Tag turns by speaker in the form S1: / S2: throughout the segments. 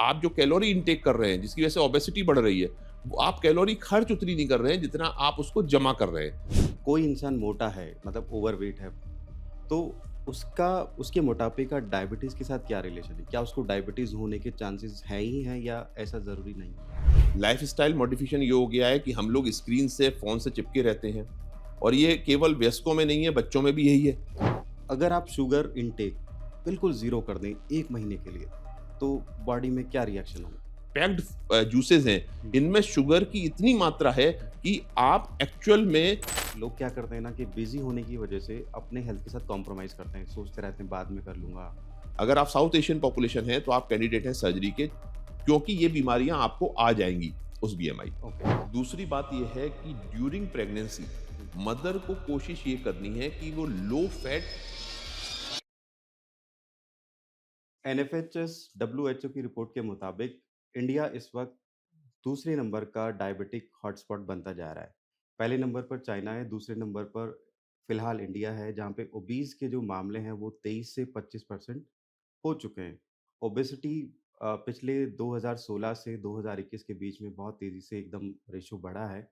S1: आप जो calorie intake कर रहे हैं जिसकी वजह से ओबेसिटी बढ़ रही है, वो आप कैलोरी खर्च उतनी नहीं कर रहे हैं जितना आप उसको जमा कर रहे हैं।
S2: कोई इंसान मोटा है मतलब ओवरवेट है, तो उसका उसके मोटापे का डायबिटीज़ के साथ क्या रिलेशन है? क्या उसको डायबिटीज़ होने के चांसेस हैं ही हैं या ऐसा ज़रूरी नहीं है?
S1: लाइफस्टाइल मॉडिफिकेशन ये हो गया है कि हम लोग स्क्रीन से, फ़ोन से चिपके रहते हैं और ये केवल वयस्कों में नहीं है, बच्चों में भी यही है।
S2: अगर आप शुगर इनटेक बिल्कुल ज़ीरो कर दें 1 महीने के लिए, तो बॉडी में क्या रिएक्शन होगा?
S1: पैक्ड जूसेज़ हैं,
S2: हुँ।
S1: इनमें शुगर की इतनी मात्रा है कि आप एक्चुअल में
S2: लोग क्या करते हैं ना कि बिज़ी होने की वजह से अपने हेल्थ के साथ कॉम्प्रोमाइज़ करते हैं, सोचते रहते हैं बाद में कर लूँगा।
S1: अगर आप साउथ एशियन पॉपुलेशन है, तो आप कैंडिडेट हैं सर्जरी के, क्योंकि ये बीमारियाँ आपको आ जाएँगी उस बीएमआई।
S2: ओके।
S1: दूसरी बात ये है कि ड्यूरिंग प्रेगनेंसी
S2: हुँ।
S1: मदर को कोशिश ये करनी है कि वो लो फैट।
S2: एनएफएचएस डब्ल्यूएचओ की रिपोर्ट के मुताबिक इंडिया इस वक्त दूसरे नंबर का डायबिटिक हॉटस्पॉट बनता जा रहा है। पहले नंबर पर चाइना है, दूसरे नंबर पर फिलहाल इंडिया है, जहाँ पे ओबीज़ के जो मामले हैं वो 23 से 25% हो चुके हैं। ओबेसिटी पिछले 2016 से 2021 के बीच में बहुत तेज़ी से एकदम रेशियो बढ़ा है।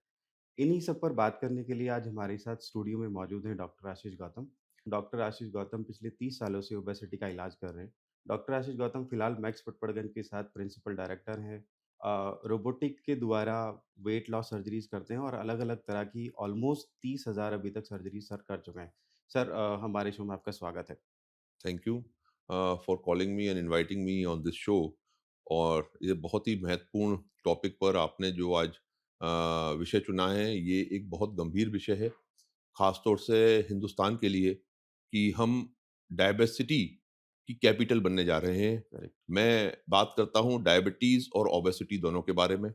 S2: इन्हीं सब पर बात करने के लिए आज हमारे साथ स्टूडियो में मौजूद हैं डॉक्टर आशीष गौतम। डॉक्टर आशीष गौतम पिछले 30 सालों से ओबेसिटी का इलाज कर रहे हैं। डॉक्टर आशीष गौतम फिलहाल मैक्स पटपड़गन के साथ प्रिंसिपल डायरेक्टर हैं। रोबोटिक के द्वारा वेट लॉस सर्जरीज़ करते हैं और अलग-अलग तरह की ऑलमोस्ट 30,000 अभी तक सर्जरी सर कर चुके हैं। सर हमारे शो में आपका स्वागत है।
S1: Thank you for calling me and inviting me on this show. और ये बहुत ही महत्वपूर्ण टॉपिक पर आपने जो आज विषय चुना है, ये एक बहुत गंभीर विषय है, खास तौर से हिंदुस्तान के लिए, कि हम डायबिसिटी की कैपिटल बनने जा रहे हैं।
S2: करेक्ट।
S1: मैं बात करता हूँ डायबिटीज़ और ओबेसिटी दोनों के बारे में।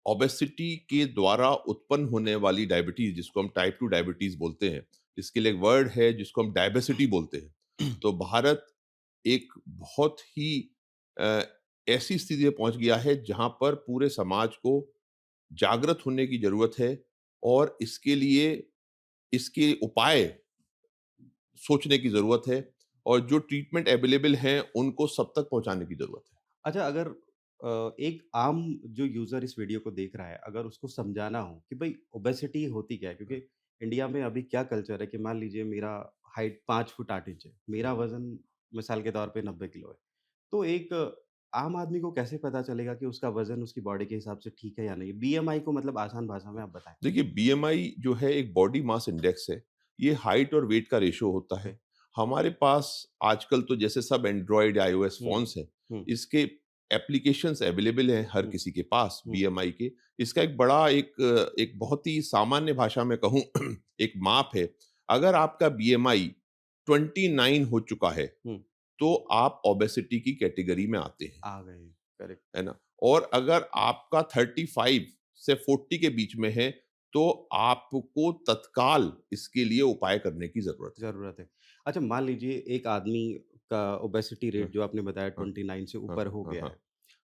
S1: ओबेसिटी के द्वारा उत्पन्न होने वाली डायबिटीज़ जिसको हम टाइप 2 डायबिटीज़ बोलते हैं, इसके लिए एक वर्ड है जिसको हम डायबेसिटी बोलते हैं। तो भारत एक बहुत ही अ, ऐसी स्थिति में पहुँच गया है जहाँ पर पूरे समाज को जागृत होने की ज़रूरत है और इसके लिए इसके उपाय सोचने की ज़रूरत है और जो ट्रीटमेंट अवेलेबल हैं, उनको सब तक पहुँचाने की ज़रूरत है।
S2: अच्छा, अगर एक आम जो यूज़र इस वीडियो को देख रहा है, अगर उसको समझाना हो कि भई ओबेसिटी होती क्या है? क्योंकि इंडिया में अभी क्या कल्चर है कि मान लीजिए मेरा हाइट 5 फुट 8 इंच है, मेरा वज़न मिसाल के तौर पे 90 किलो है। तो एक आम आदमी को कैसे पता चलेगा कि उसका वज़न उसकी बॉडी के हिसाब से ठीक है या नहीं? बीएमआई को मतलब आसान भाषा में आप बताएँ।
S1: देखिए, बीएमआई जो है एक बॉडी मास इंडेक्स है। ये हाइट और वेट का रेशियो होता
S2: ओके।
S1: है। हमारे पास आजकल तो जैसे सब एंड्रॉयड, आईओएस
S2: हुँ,
S1: फ़ोन्स हैं,
S2: हुँ,
S1: इसके एप्लीकेशंस अवेलेबल हैं हर
S2: हुँ,
S1: किसी के पास
S2: हुँ,
S1: बीएमआई के। इसका एक बड़ा एक बहुत ही सामान्य भाषा में कहूँ एक माप है। अगर आपका बीएमआई 29 हो चुका है,
S2: हुँ,
S1: तो आप ओबेसिटी की कैटेगरी में आते हैं।
S2: आ गए। करेक्ट।
S1: है ना? और अगर आपका 35 से 40 के बीच में है, तो आपको तत्काल इसके लिए उपाय करने की ज़रूरत है।
S2: ज़रूरत है। अच्छा, मान लीजिए एक आदमी का ओबेसिटी
S1: हाँ,
S2: रेट जो आपने बताया
S1: हाँ,
S2: 29 से
S1: हाँ,
S2: ऊपर हो
S1: हाँ,
S2: गया है,
S1: हाँ।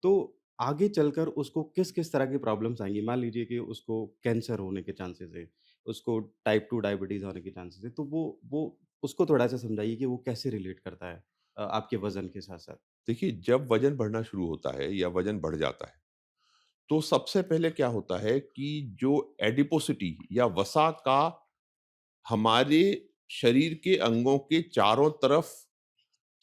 S2: तो आगे चलकर उसको किस-किस तरह की प्रॉब्लम्स आएँगी? मान लीजिए कि उसको कैंसर होने के चांसेज़ है, उसको टाइप 2 डायबिटीज़ होने के चांसेज़ है, तो वो उसको थोड़ा-सा समझाइए कि वो कैसे रिलेट करता है आपके वज़न के साथ-साथ?
S1: देखिए, जब वज़न बढ़ना शुरू होता है या वज़न बढ़ जाता है, तो सबसे पहले क्या होता है कि जो एडिपोसिटी या वसा का हमारे शरीर के अंगों के चारों तरफ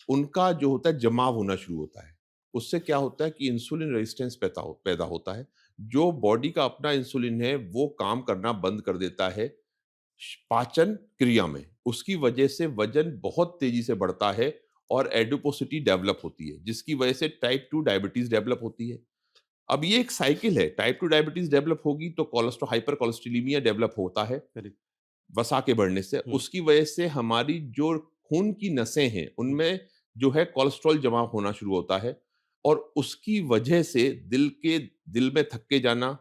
S1: उनका जो होता है जमाव होना शुरू होता है। उससे क्या होता है कि इंसुलिन रेजिस्टेंस पैदा होता है। जो बॉडी का अपना इंसुलिन है वो काम करना बंद कर देता है पाचन क्रिया में। उसकी वजह से वज़न बहुत तेज़ी से बढ़ता है और एडिपोसिटी डेवलप होती है, जिसकी वजह से टाइप 2 डायबिटीज़ डेवलप होती है। अब ये एक साइकिल है, टाइप 2 डायबिटीज़ डेवलप होगी तो हाइपर कोलेस्टेरोलेमिया डेवलप होता है
S2: करेक्ट।
S1: वसा के बढ़ने से।
S2: हुँ,
S1: उसकी वजह से हमारी जो खून की नसें हैं,
S2: हुँ,
S1: उनमें जो है कोलेस्ट्रॉल जमा होना शुरू होता है और उसकी वजह से दिल में थक के जाना,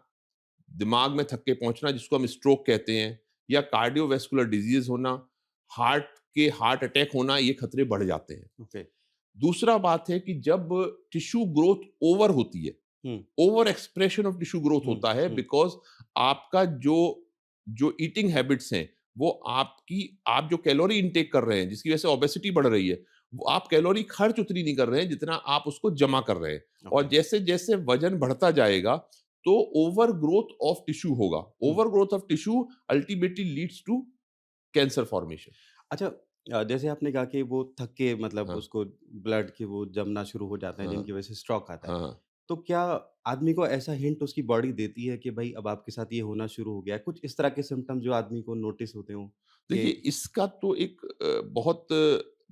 S1: दिमाग में थक के पहुँचना जिसको हम स्ट्रोक कहते हैं या कार्डियोवैस्कुलर डिज़ीज़ होना, हार्ट हार्ट अटैक होना, ये खतरे बढ़ जाते हैं।
S2: ओके।
S1: दूसरा बात है कि जब टिश्यू ग्रोथ ओवर होती है,
S2: hmm,
S1: over expression of tissue growth
S2: hmm,
S1: होता है
S2: हुँ,
S1: बिकॉज़ आपका जो जो ईटिंग हैबिट्स हैं, वो आप जो कैलोरी इनटेक कर रहे हैं, जिसकी वजह से ओबेसिटी बढ़ रही है, वो आप कैलोरी खर्च उतनी नहीं कर रहे हैं जितना आप उसको जमा कर रहे हैं। और
S2: ओके।
S1: जैसे-जैसे वज़न बढ़ता जाएगा, तो ओवर ग्रोथ ऑफ टिश्यू होगा।
S2: Hmm.
S1: Over growth of tissue ultimately leads to cancer formation.
S2: अच्छा, जैसे आपने कहा कि वो थक के मतलब
S1: हाँ,
S2: उसको ब्लड के वो जमना शुरू हो जाते हैं
S1: हाँ,
S2: जिनकी वज़ह से स्ट्रोक आता है।
S1: हाँ, हाँ।
S2: तो क्या आदमी को ऐसा हिंट उसकी बॉडी देती है कि भई अब आपके साथ ये होना शुरू हो गया है? कुछ इस तरह के सिम्पटम जो आदमी को नोटिस होते हों
S1: देखिए,
S2: कि
S1: इसका तो एक बहुत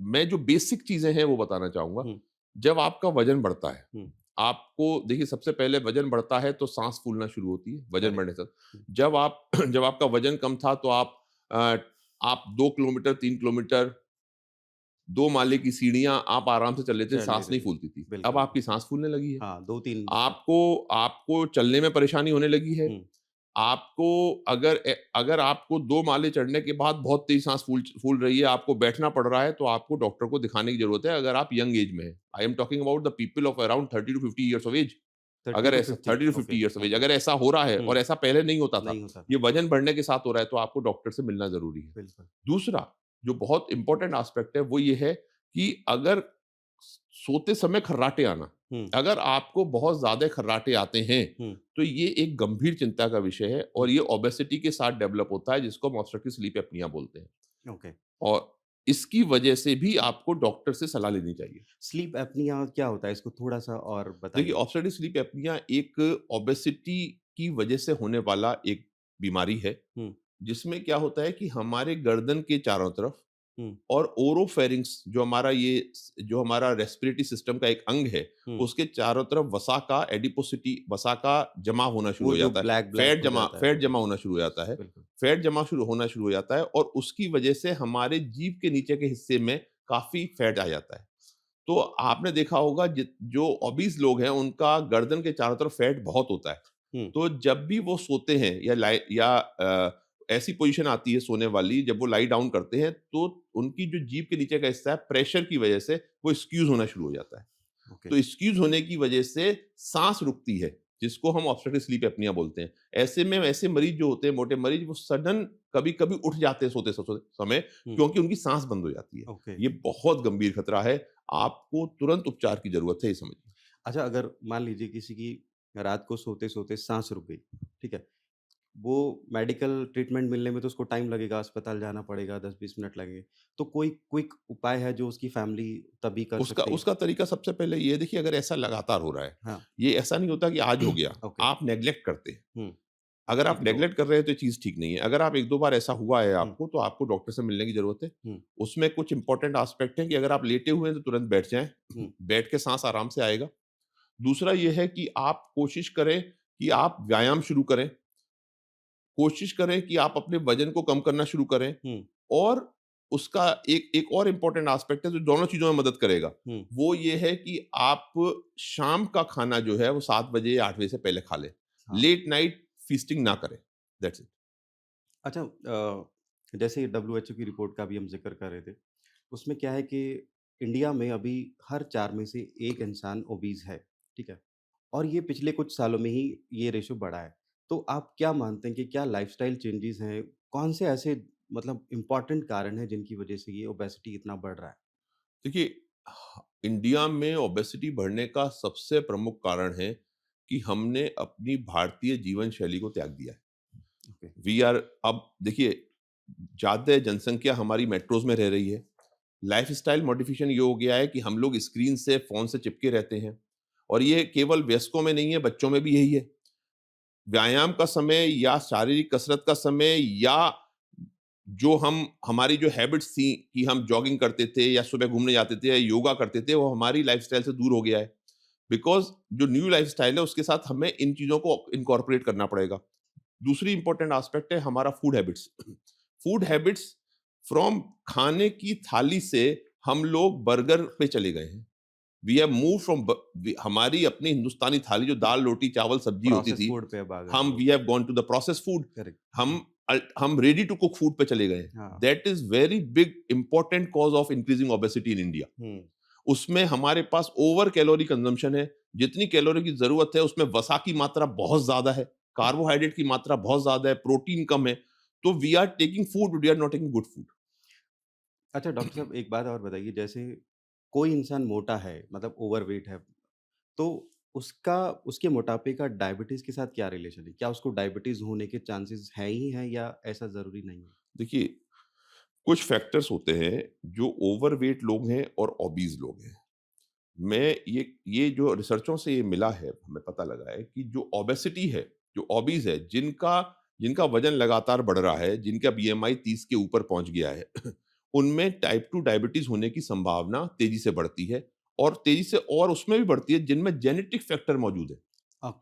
S1: मैं जो बेसिक चीज़ें हैं वो बताना चाहूँगा।
S2: हुँ,
S1: जब आपका वज़न बढ़ता है,
S2: हुँ,
S1: आपको देखिए सबसे पहले वज़न बढ़ता है तो साँस फूलना शुरू होती है, वज़न
S2: करेक्ट।
S1: बढ़ने से।
S2: हुँ,
S1: जब आप जब आपका वज़न कम था तो अ, आप 2 किलोमीटर, 3 किलोमीटर, 2 माले की सीढ़ियाँ आप आराम से चल लेते थे,
S2: चल
S1: साँस
S2: लेते
S1: नहीं
S2: थे।
S1: फूलती थी। अब
S2: बिल्कुल।
S1: आपकी साँस फूलने लगी है।
S2: हाँ, 2-3 स्टेप।
S1: आपको आपको चलने में परेशानी होने लगी है।
S2: हुँ,
S1: आपको अगर आपको 2 माले चढ़ने के बाद बहुत तेज़ साँस फूल फूल रही है, आपको बैठना पड़ रहा है, तो आपको डॉक्टर को दिखाने की ज़रूरत है, अगर आप यंग एज में हैं। I am talking about the people of around 30 to 50 years of age.
S2: 30
S1: अगर
S2: टू
S1: ऐसा
S2: 50।
S1: 30 to 50
S2: okay,
S1: years of age
S2: okay.
S1: अगर ऐसा हो रहा है
S2: हुँ,
S1: और ऐसा पहले नहीं होता था,
S2: नहीं होता था।
S1: ये वज़न बढ़ने के साथ हो रहा है, तो आपको डॉक्टर से मिलना ज़रूरी है।
S2: बिल्कुल।
S1: दूसरा, जो बहुत इम्पोर्टेंट एस्पेक्ट है, वो ये है कि अगर सोते समय खर्राटे आना,
S2: हुँ,
S1: अगर आपको बहुत ज़्यादा खर्राटे आते हैं,
S2: हुँ,
S1: तो ये एक गंभीर चिंता का विषय है और
S2: हुँ,
S1: ये ओबेसिटी के साथ डेवलप होता है, जिसको हम ऑब्स्ट्रक्टिव स्लीप एपनिया बोलते हैं।
S2: ओके।
S1: और इसकी वजह से भी आपको डॉक्टर से सलाह लेनी चाहिए।
S2: स्लीप एपनिया क्या होता है? इसको थोड़ा-सा और
S1: देखिए,
S2: बताइए।
S1: ऑब्स्ट्रक्टिव स्लीप एपनिया एक ओबेसिटी की वजह से होने वाला एक बीमारी है,
S2: हुँ,
S1: जिसमें क्या होता है कि हमारे गर्दन के चारों तरफ
S2: हुँ,
S1: और ओरोफेरिंक्स जो हमारा रेस्पिरेटरी सिस्टम का एक अंग है,
S2: हुँ।
S1: उसके चारों तरफ वसा का जमा होना शुरू
S2: वो
S1: हो
S2: जो
S1: जाता है।
S2: ब्लैक ब्लैक हो जाता है।
S1: फैट
S2: ओके,
S1: जमा होना शुरू हो जाता है।
S2: बिल्कुल।
S1: होना शुरू हो जाता है और उसकी वजह से हमारे जीभ के नीचे के हिस्से में काफ़ी फैट आ जाता है। तो आपने देखा होगा जो ओबीज़ लोग हैं, उनका गर्दन के चारों तरफ फैट बहुत होता है।
S2: हुँ,
S1: तो जब भी वो सोते हैं ऐसी पोजीशन आती है सोने वाली, जब वो लाई डाउन करते हैं, तो उनकी जो जीभ के नीचे का हिस्सा है, प्रेशर की वजह से वो स्क्यूज़ होना शुरू हो जाता है।
S2: ओके।
S1: तो स्क्यूज़ होने की वजह से साँस रुकती है, जिसको हम ऑब्स्ट्रक्टिव स्लीप एपनिया बोलते हैं। ऐसे में ऐसे मरीज़ जो होते हैं, मोटे मरीज़, वो सडन कभी-कभी उठ जाते हैं सोते समय,
S2: हुँ,
S1: क्योंकि उनकी साँस बंद हो जाती है।
S2: ओके।
S1: ये बहुत गंभीर खतरा है, आपको तुरंत उपचार की ज़रूरत है, ये समझिए।
S2: अच्छा, अगर मान लीजिए किसी की रात को सोते-सोते साँस रुक गई, ठीक है? वो मेडिकल ट्रीटमेंट मिलने में तो उसको टाइम लगेगा, अस्पताल जाना पड़ेगा, 10-20 मिनट लगेंगे। तो कोई क्विक उपाय है जो उसकी फैमिली तभी कर
S1: उसका
S2: सकती है?
S1: उसका तरीका सबसे पहले ये है, देखिए, अगर ऐसा लगातार हो रहा है,
S2: हाँ।
S1: ये ऐसा नहीं होता कि आज हो गया,
S2: ओके।
S1: आप नेग्लेक्ट करते हैं।
S2: हुँ,
S1: अगर आप
S2: 1-2
S1: नेग्लेक्ट कर रहे हैं तो ये चीज़ ठीक नहीं है। अगर आप 1-2 बार ऐसा हुआ है
S2: हुँ,
S1: आपको, तो आपको डॉक्टर से मिलने की ज़रूरत है।
S2: हुँ,
S1: उसमें कुछ इम्पोर्टेंट एस्पेक्ट हैं कि अगर आप लेटे हुए हैं तो तुरंत बैठ जाएँ,
S2: हुँ,
S1: बैठ के साँस आराम से आएगा। दूसरा ये है कि आप कोशिश करें कि आप व्यायाम शुरू करें, कोशिश करें कि आप अपने वज़न को कम करना शुरू करें
S2: हुँ,
S1: और उसका एक एक और इम्पोर्टेंट एस्पेक्ट है जो दोनों चीज़ों में मदद करेगा।
S2: हुँ।
S1: वो ये है कि आप शाम का खाना जो है वो 7 बजे या 8 बजे से पहले खा लें।
S2: हाँ।
S1: लेट नाइट फीस्टिंग ना करें। That's it.
S2: अच्छा, जैसे डब्ल्यूएचओ की रिपोर्ट का भी हम ज़िक्र कर रहे थे, उसमें क्या है कि इंडिया में अभी हर 4 में से 1 इंसान ओबीज़ है, ठीक है? और ये पिछले कुछ सालों में ही ये रेशियो बढ़ा है। तो आप क्या मानते हैं कि क्या लाइफ़स्टाइल चेंजेज़ हैं? कौन से ऐसे मतलब इम्पोर्टेंट कारण हैं जिनकी वज़ह से ये ओबेसिटी इतना बढ़ रहा है?
S1: देखिए, इंडिया में ओबेसिटी बढ़ने का सबसे प्रमुख कारण है कि हमने अपनी भारतीय जीवन शैली को त्याग दिया है।
S2: ओके।
S1: वी आर अब देखिए, ज़्यादा जनसंख्या हमारी मेट्रोज़ में रह रही है। लाइफ़स्टाइल मॉडिफ़िकेशन ये हो गया है कि हम लोग स्क्रीन से, फ़ोन से चिपके रहते हैं और ये केवल वयस्कों में नहीं है, बच्चों में भी यही है। व्यायाम का समय या शारीरिक कसरत का समय या जो हमारी जो हैबिट्स थी कि हम जॉगिंग करते थे या सुबह घूमने जाते थे या योगा करते थे, वो हमारी लाइफ़स्टाइल से दूर हो गया है। बिकॉज़ जो न्यू लाइफ़स्टाइल है, उसके साथ हमें इन चीज़ों को इनकॉर्पोरेट करना पड़ेगा। दूसरी इंपॉर्टेंट एस्पेक्ट है हमारा food habits. Food habits from खाने की थाली से हम लोग बर्गर पे चले गए हैं। वी हैव मूव फ्रॉम हमारी अपनी हिंदुस्तानी थाली जो दाल रोटी चावल सब्जी होती
S2: प्रोसेस
S1: थी,
S2: फूड पे अब आ गए
S1: हम
S2: हैं
S1: वी
S2: लोग।
S1: Have gone to the process food.
S2: Correct.
S1: हम हम रेडी टू कुक फूड पे चले गए हैं।
S2: हाँ।
S1: That is very big important cause of increasing obesity in India.
S2: Hmm.
S1: उसमें हमारे पास ओवर कैलोरी कंजम्पशन है। जितनी कैलोरी की जरूरत है उसमें वसा की मात्रा बहुत ज्यादा है, कार्बोहाइड्रेट की मात्रा बहुत ज्यादा है, प्रोटीन कम है। तो we are taking food, we are not taking good food.
S2: अच्छा, डॉक्टर साहब एक बात और बताइए, जैसे कोई इंसान मोटा है मतलब ओवरवेट है, तो उसका उसके मोटापे का डायबिटीज़ के साथ क्या रिलेशन है? क्या उसको डायबिटीज़ होने के चांसेस हैं ही हैं या ऐसा ज़रूरी नहीं है?
S1: देखिए, कुछ फैक्टर्स होते हैं जो ओवरवेट लोग हैं और ओबीज़ लोग हैं। मैं ये जो रिसर्चों से ये मिला है, हमें पता लगा है कि जो ओबेसिटी है, जो ओबीज़ है, जिनका जिनका वज़न लगातार बढ़ रहा है, जिनका बीएमआई 30 के ऊपर पहुँच गया है, उनमें टाइप 2 डायबिटीज़ होने की संभावना तेज़ी से बढ़ती है और तेज़ी से और उसमें भी बढ़ती है जिनमें जेनेटिक फैक्टर मौजूद है।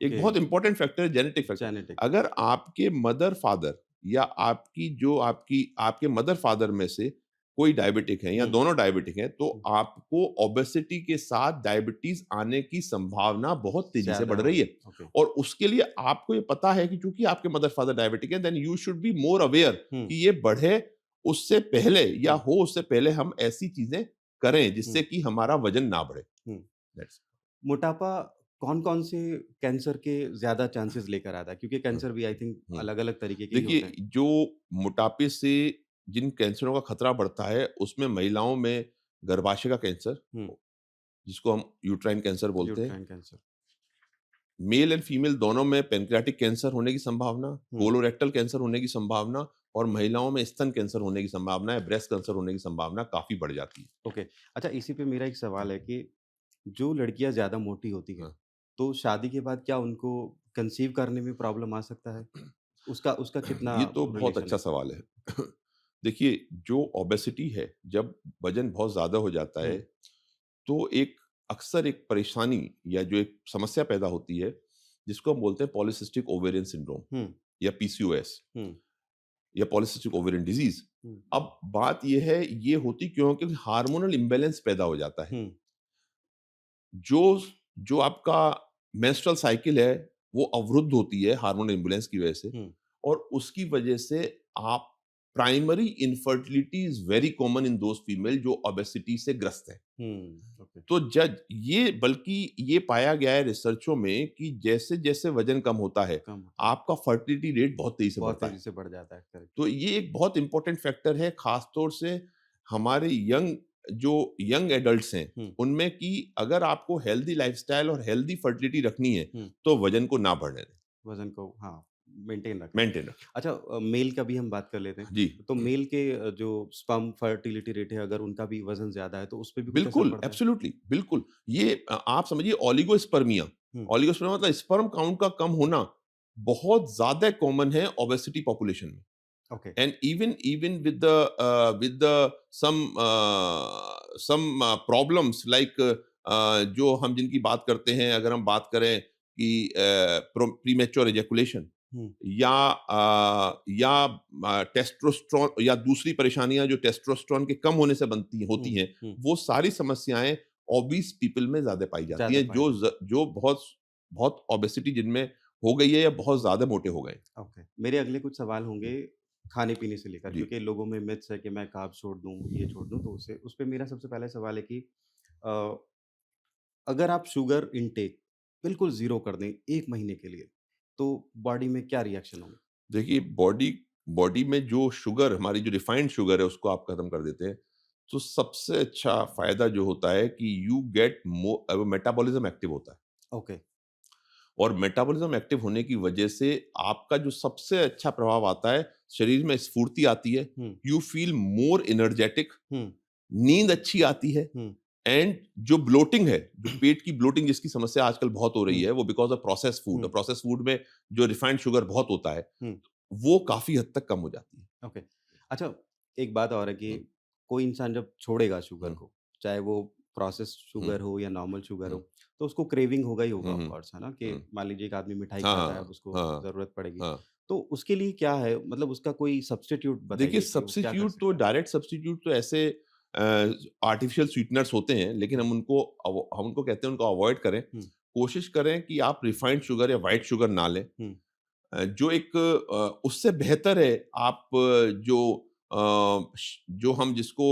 S1: एक
S2: ओके,
S1: बहुत इंपॉर्टेंट फैक्टर है जेनेटिक फैक्टर।
S2: जेनेटिक।
S1: अगर आपके मदर-फादर या आपके मदर-फादर में से कोई डायबिटिक है या
S2: हुँ,
S1: दोनों डायबिटिक हैं, तो
S2: हुँ,
S1: आपको ओबेसिटी के साथ डायबिटीज़ आने की संभावना बहुत तेज़ी से
S2: ज़्यादा
S1: बढ़
S2: हो
S1: रही है।
S2: ओके।
S1: और उसके लिए आपको ये पता है कि चूँकि आपके मदर-फादर डायबिटिक हैं, then you should be more aware
S2: hmm,
S1: कि ये बढ़े उससे पहले या
S2: हुँ,
S1: हो उससे पहले हम ऐसी चीज़ें करें
S2: हुँ,
S1: जिससे कि हमारा वज़न ना बढ़े।
S2: हुँ।
S1: दैट्स
S2: मोटापा कौन-कौन से कैंसर के ज़्यादा चांसेस लेकर आता है? क्योंकि
S1: हुँ,
S2: कैंसर भी आई थिंक
S1: हुँ।
S2: अलग-अलग तरीके के ही होते
S1: देखिए,
S2: हैं।
S1: जो मोटापे से जिन कैंसरों का खतरा बढ़ता है, उसमें महिलाओं में गर्भाशय का कैंसर,
S2: हुँ,
S1: जिसको हम यूट्राइन कैंसर बोलते हैं,
S2: uterine cancer.
S1: Male and female दोनों में पैंक्रियाटिक कैंसर होने की संभावना,
S2: हुँ,
S1: कोलोरेक्टल कैंसर होने की संभावना और महिलाओं में स्तन कैंसर होने की संभावना है, ब्रेस्ट कैंसर होने की संभावना काफ़ी बढ़ जाती है।
S2: ओके। अच्छा इसी पे मेरा एक सवाल है कि जो लड़कियाँ ज़्यादा मोटी होती हैं,
S1: हाँ।
S2: तो शादी के बाद क्या उनको कंसीव करने में प्रॉब्लम आ सकता है? उसका उसका कितना
S1: ये तो बहुत
S2: रिलेशन
S1: अच्छा
S2: है?
S1: सवाल है। देखिए, जो ओबेसिटी है, जब वज़न बहुत ज़्यादा हो जाता है,
S2: हुँ,
S1: तो अक्सर एक परेशानी या जो एक समस्या पैदा होती है, जिसको हम बोलते हैं पॉलीसिस्टिक ओवेरियन सिंड्रोम
S2: हुँ,
S1: या पीसीओएस
S2: हुँ,
S1: या पॉलीसिस्टिक ओवेरियन डिजीज़।
S2: हुँ,
S1: अब बात ये है, ये होती क्यों है? क्योंकि हार्मोनल इम्बैलेंस पैदा हो जाता है।
S2: हुँ,
S1: जो जो आपका मेंस्ट्रुअल साइकिल है, वो अवरुद्ध होती है हार्मोनल इम्बैलेंस की वजह से
S2: हुँ,
S1: और उसकी वजह से आप primary infertility is very common in those female जो ओबेसिटी से ग्रस्त हैं।
S2: हुँ, ओके।
S1: तो जज ये बल्कि ये पाया गया है रिसर्चों में कि जैसे-जैसे वज़न कम होता है,
S2: कम होता है।
S1: आपका फर्टिलिटी रेट बहुत तेज़ी से
S2: बहुत
S1: बढ़ता
S2: तेज़ी
S1: है।
S2: से बढ़ जाता है, करेक्ट।
S1: तो ये एक बहुत इम्पोर्टेंट फैक्टर है, ख़ास तौर से हमारे यंग एडल्ट्स हैं,
S2: हुँ,
S1: उनमें कि अगर आपको हेल्दी लाइफ़स्टाइल और हेल्दी फर्टिलिटी रखनी है,
S2: हुँ,
S1: तो वज़न को ना बढ़ने दें,
S2: वज़न को हाँ, मेंटेन रखना है।
S1: मेंटेन रखें।
S2: अच्छा मेल का भी हम बात कर लेते हैं।
S1: जी।
S2: तो मेल के जो स्पर्म फर्टिलिटी रेट है अगर उनका भी वज़न ज़्यादा है तो उसपे भी कुछ असर
S1: बिल्कुल,
S2: पड़ता है?
S1: एब्सोल्यूटली, बिल्कुल। आप समझिए ओलिगोस्पर्मिया,
S2: हुँ,
S1: ओलिगोस्पर्मिया मतलब स्पर्म काउंट का कम होना बहुत ज़्यादा कॉमन है ओबेसिटी पॉपुलेशन में।
S2: Okay.
S1: And even with the some problems like जो हम जिनकी बात करते हैं अगर हम बात करें कि प्रीमेच्योर एजैकुलेशन
S2: हुँ,
S1: या टेस्टोस्टेरोन या दूसरी परेशानियां जो टेस्टोस्टेरोन के कम होने से बनती
S2: हुँ,
S1: होती हैं,
S2: हुँ,
S1: वो सारी समस्याएं ओबीस पीपल में ज्यादा पाई जाती
S2: ज़्यादा
S1: हैं
S2: पाई जाती
S1: जो बहुत बहुत ओबेसिटी जिनमें हो गई है या बहुत ज्यादा मोटे हो गए।
S2: ओके। मेरे अगले कुछ सवाल होंगे खाने-पीने से लेकर
S1: जी।
S2: क्योंकि लोगों में मिथ्स है कि मैं कार्ब्स छोड़ दूँ, ये छोड़ दूँ, तो उसपे मेरा सबसे पहला सवाल है कि अ, अगर आप शुगर इनटेक बिल्कुल ज़ीरो कर दें 1 महीने के लिए, तो बॉडी में क्या रिएक्शन होंगे?
S1: देखिए, बॉडी बॉडी में जो शुगर हमारी जो रिफाइंड शुगर है उसको आप खत्म कर देते हैं, तो सबसे अच्छा फायदा जो होता है कि यू गेट मेटाबॉलिज्म एक्टिव होता है
S2: ओके।
S1: और मेटाबॉलिज्म एक्टिव होने की वजह से आपका जो सबसे अच्छा प्रभाव आता है, शरीर में स्फूर्ति आती है,
S2: हुँ,
S1: यू फील मोर एनर्जेटिक,
S2: हुँ,
S1: नींद अच्छी आती है
S2: हुँ,
S1: एंड जो ब्लोटिंग है, जो पेट की ब्लोटिंग जिसकी समस्या आजकल बहुत हो रही
S2: हुँ,
S1: है, वो बिकॉज़ ऑफ प्रोसेस्ड फूड,
S2: हुँ,
S1: और प्रोसेस्ड फूड में जो रिफाइंड शुगर बहुत होता है,
S2: हुँ।
S1: वो काफ़ी हद तक कम हो जाती है।
S2: ओके। अच्छा, एक बात और है कि
S1: हुँ,
S2: कोई इंसान जब छोड़ेगा शुगर
S1: हुँ,
S2: को, चाहे वो प्रोसेस्ड
S1: हुँ,
S2: शुगर हो या नॉर्मल शुगर हो,
S1: हुँ,
S2: तो उसको क्रेविंग होगा ही होगा
S1: हुँ,
S2: ऑफ
S1: हुँ,
S2: कोर्स, है ना? कि
S1: हुँ।
S2: मान लीजिए एक आदमी मिठाई
S1: हाँ,
S2: खाता है, अब
S1: हाँ,
S2: उसको
S1: हाँ,
S2: ज़रूरत पड़ेगी।
S1: हाँ।
S2: तो उसके लिए क्या है मतलब उसका कोई सब्स्टिट्यूट
S1: देखिए,
S2: बताइए कि वो क्या कर
S1: सब्स्टिट्यूट तो
S2: सकता है?
S1: डायरेक्ट सब्स्टिट्यूट तो ऐसे आर्टिफ़िशियल स्वीटनर्स होते हैं, लेकिन
S2: हुँ,
S1: हम उनको कहते हैं उनको अवॉइड करें।
S2: हुँ,
S1: कोशिश करें कि आप रिफाइंड शुगर या व्हाइट शुगर ना लें।
S2: हुँ,
S1: उससे बेहतर है आप जो हम जिसको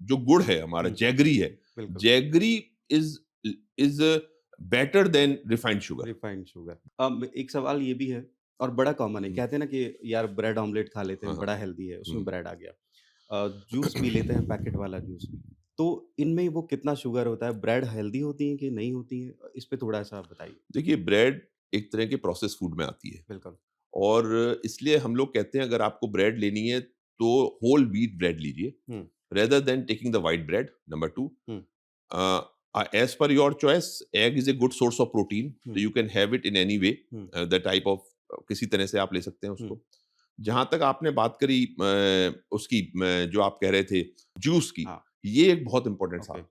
S1: जो गुड़ है हमारा
S2: हुँ,
S1: जैगरी है,
S2: बिल्कुल,
S1: jaggery is is better than refined sugar.
S2: Refined sugar. एक सवाल ये भी है और बड़ा कॉमन है,
S1: हुँ,
S2: कहते हैं ना कि यार ब्रेड ऑमलेट खा लेते
S1: हाँ,
S2: हैं,
S1: हाँ।
S2: बड़ा हेल्दी है, उसमें
S1: हुँ।
S2: ब्रेड आ गया। जूस पी लेते हैं पैकेट वाला जूस। तो इनमें वो कितना शुगर होता है? ब्रेड हेल्दी होती हैं कि नहीं होती हैं? इस पे थोड़ा-सा बताइए।
S1: देखिए ब्रेड एक तरह के प्रोसेस्ड फूड में आती है
S2: बिल्कुल।
S1: और इसलिए हम लोग कहते हैं अगर आपको ब्रेड लेनी है तो होल व्हीट ब्रेड लीजिए
S2: hmm,
S1: rather than taking the white bread. Number 2,
S2: hmm,
S1: as per your choice, egg is a good source of protein,
S2: hmm,
S1: so you can have it in any way,
S2: hmm,
S1: the type of किसी तरह से आप ले सकते हैं
S2: हुँ।
S1: उसको। जहाँ तक आपने बात करी उसकी जो आप कह रहे थे जूस की,
S2: हाँ,
S1: ये एक बहुत इम्पोर्टेंट सवाल
S2: ओके।
S1: है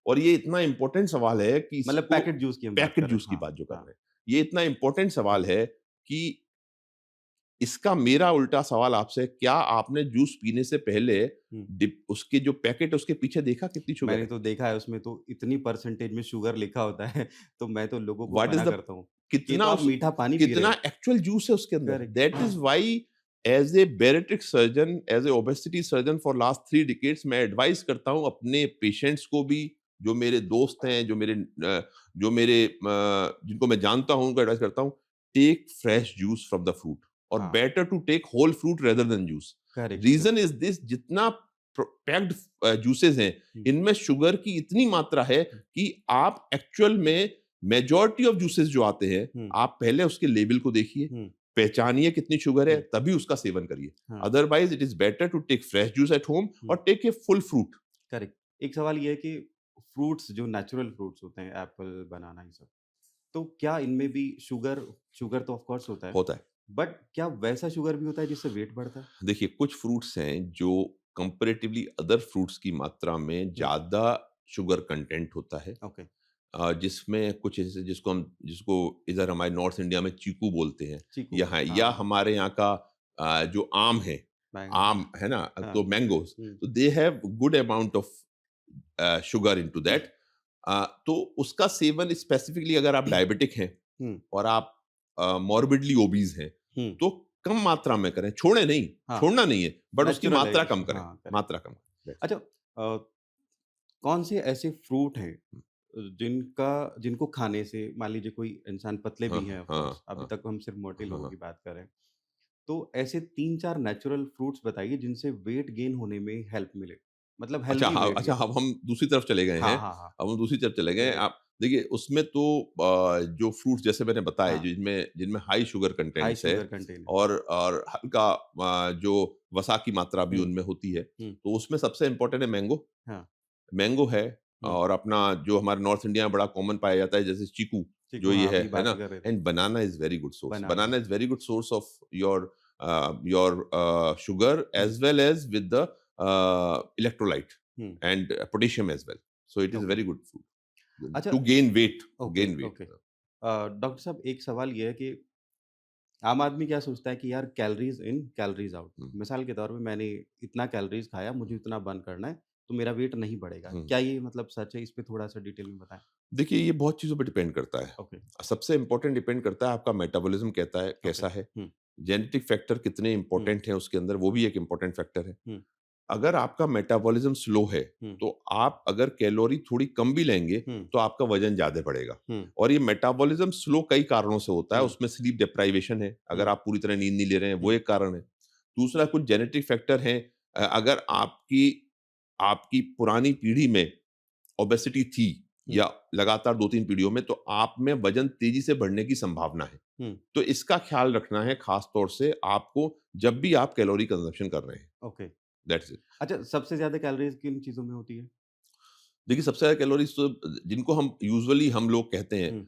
S1: और ये इतना इम्पोर्टेंट सवाल है कि
S2: मतलब
S1: इसको
S2: पैकेट जूस की हम बात
S1: पैकेट
S2: कर रहे
S1: जूस
S2: हैं।
S1: की
S2: हाँ,
S1: बात जो कर
S2: हाँ।
S1: रहे हैं, ये इतना इम्पोर्टेंट
S2: हुँ,
S1: सवाल है कि इसका मेरा उल्टा सवाल आपसे है, क्या आपने जूस पीने से पहले
S2: हुँ।
S1: डिप उसके जो पैकेट है उसके पीछे देखा कितनी शुगर
S2: मैंने
S1: है?
S2: तो देखा है उसमें तो इतनी परसेंटेज में शुगर लिखा होता है, तो मैं तो लोगों को
S1: व्हाट इज़
S2: मना
S1: द
S2: करता हूँ, कि ये
S1: कितना
S2: तो आप
S1: उस
S2: मीठा पानी पी रहे
S1: कितना
S2: हो।
S1: एक्चुअल जूस है उसके अंदर।
S2: Correct.
S1: That is why as a bariatric surgeon, as a obesity surgeon for last 3 decades मैं एडवाइस करता हूँ अपने पेशेंट्स को भी, जो मेरे दोस्त हैं, जिनको मैं जानता हूँ, उनको एडवाइस करता हूँ, take fresh juice from the fruit और
S2: हाँ,
S1: better to take whole fruit rather than juice.
S2: Correct,
S1: reason
S2: correct.
S1: Is this, जितना पैक्ड जूसेस हैं,
S2: हुँ,
S1: इनमें शुगर की इतनी मात्रा है
S2: हुँ,
S1: कि आप एक्चुअल में मेजॉरिटी ऑफ जूसेस जो आते हैं,
S2: हुँ,
S1: आप पहले उसके लेबल को देखिए,
S2: हुँ,
S1: पहचानिए कितनी शुगर है,
S2: हुँ,
S1: तभी उसका सेवन करिए।
S2: हाँ,
S1: otherwise it is better to take fresh juice at home
S2: hmm,
S1: और take a full fruit.
S2: Correct. एक सवाल ये है कि फ्रूट्स जो नेचुरल फ्रूट्स होते हैं, एप्पल, बनाना ये सब, तो क्या इनमें भी शुगर शुगर तो ऑफ कोर्स होता है,
S1: होता है।
S2: बट क्या वैसा शुगर भी होता है जिससे वेट बढ़ता है?
S1: देखिए, कुछ फ्रूट्स हैं जो कंपैरेटिवली अदर फ्रूट्स की मात्रा में
S2: हुँ,
S1: ज़्यादा शुगर कंटेंट होता है।
S2: ओके,
S1: जिसमें कुछ ऐसे जिसको इधर हमारे नॉर्थ इंडिया में चीकू बोलते हैं,
S2: चीकू,
S1: या
S2: हाँ,
S1: हमारे यहाँ का जो आम है,
S2: मैंगो,
S1: आम है ना,
S2: हाँ,
S1: तो मैंगोज़,
S2: हुँ,
S1: तो they have good amount of sugar into
S2: hmm,
S1: that. तो उसका सेवन स्पेसिफिकली अगर आप डायबिटिक हैं
S2: हुँ,
S1: और आप मॉर्बिडली ओबीज़ हैं,
S2: हुँ,
S1: तो कम मात्रा में करें, छोड़ें नहीं,
S2: हाँ,
S1: छोड़ना नहीं है, बट उसकी
S2: नेचुरल है
S1: मात्रा कम
S2: इश्यू,
S1: करें,
S2: हाँ, करेक्ट।
S1: मात्रा कम करें। दैट्स
S2: अच्छा, कौन से ऐसे फ्रूट हैं
S1: इट।
S2: जिनका जिनको खाने से मान लीजिए कोई इंसान पतले
S1: हाँ,
S2: भी हैं ऑफ
S1: हाँ,
S2: कोर्स, अभी
S1: हाँ,
S2: तक हम सिर्फ मोटे
S1: हाँ,
S2: लोगों
S1: हाँ।
S2: की बात कर रहे हैं। तो ऐसे 3-4 नेचुरल फ्रूट्स बताइए जिनसे वेट गेन होने में हेल्प मिले, मतलब
S1: अच्छा,
S2: हेल्दी
S1: हाँ,
S2: वेट
S1: अच्छा,
S2: गेन।
S1: अब हम दूसरी तरफ चले गए
S2: हाँ,
S1: हैं।
S2: हाँ, हाँ,
S1: अब हम दूसरी तरफ चले गए हैं।
S2: करेक्ट।
S1: आप देखिए उसमें तो जो फ्रूट्स जैसे मैंने बताए,
S2: हाँ,
S1: जिनमें जिनमें हाई शुगर
S2: हाई
S1: कंटेंट्स है
S2: शुगर कंटेंट।
S1: और हल्का जो वसा की मात्रा भी
S2: हुँ,
S1: उनमें होती है,
S2: हुँ,
S1: तो उसमें सबसे इम्पोर्टेंट है मैंगो।
S2: हाँ,
S1: मैंगो है
S2: हुँ,
S1: और अपना जो हमारे नॉर्थ इंडिया में बड़ा कॉमन पाया जाता है जैसे चीकू,
S2: चीकू,
S1: जो ये
S2: हाँ, अभी
S1: है
S2: बात
S1: ना?
S2: ही कर रहे थे।
S1: And banana is very good source.
S2: Banana,
S1: banana is very good source of your sugar
S2: hmm,
S1: as well as with the electrolyte
S2: hmm,
S1: and potassium as well. So it is a
S2: okay.
S1: very good food
S2: अच्छा,
S1: to gain weight, to
S2: okay,
S1: gain weight.
S2: Okay. Doctor साहब एक सवाल ये है कि आम आदमी क्या सोचता है कि यार कैलोरीज़ इन, कैलोरीज़ आउट।
S1: हुँ,
S2: मिसाल के तौर पे मैंने इतना कैलोरीज़ खाया, मुझे
S1: हुँ,
S2: इतना बर्न करना है, तो मेरा वेट नहीं बढ़ेगा।
S1: हुँ।
S2: क्या ये मतलब सच है? इस पे थोड़ा-सा डिटेल में बताएँ।
S1: देखिए ये बहुत चीज़ों पे डिपेंड करता है।
S2: ओके,
S1: सबसे इम्पोर्टेंट डिपेंड करता है आपका मेटाबॉलिज़्म कहता है
S2: ओके।
S1: कैसा है,
S2: हुँ,
S1: जेनेटिक फैक्टर कितने
S2: हुँ,
S1: इम्पोर्टेंट हैं उसके अंदर, वो भी एक इम्पोर्टेंट फैक्टर है।
S2: हुँ,
S1: अगर आपका मेटाबॉलिज्म स्लो है,
S2: हुँ,
S1: तो आप अगर कैलोरी थोड़ी कम भी लेंगे,
S2: हुँ,
S1: तो आपका वज़न ज़्यादा बढ़ेगा।
S2: हुँ,
S1: और ये मेटाबॉलिज्म स्लो कई कारणों से होता है,
S2: हुँ,
S1: उसमें स्लीप डिप्राइवेशन है, अगर
S2: हुँ,
S1: आप पूरी तरह नींद नहीं ले रहे हैं, वो
S2: हुँ,
S1: एक कारण है। दूसरा कुछ जेनेटिक फैक्टर हैं। अगर आपकी आपकी पुरानी पीढ़ी में ओबेसिटी थी
S2: हुँ,
S1: या लगातार 2-3 पीढ़ियों में, तो आप में वज़न तेज़ी से बढ़ने की संभावना है।
S2: हुँ,
S1: तो इसका ख़्याल रखना है ख़ास तौर से आपको जब भी आप कैलोरी कंज़म्पशन कर रहे हैं।
S2: ओके।
S1: That's it.
S2: अच्छा, सबसे ज़्यादा कैलोरीज़ किन चीज़ों में होती है?
S1: देखिए, सबसे ज़्यादा कैलोरीज़ तो जिनको हम यूजुअली हम लोग कहते हैं,
S2: हुँ,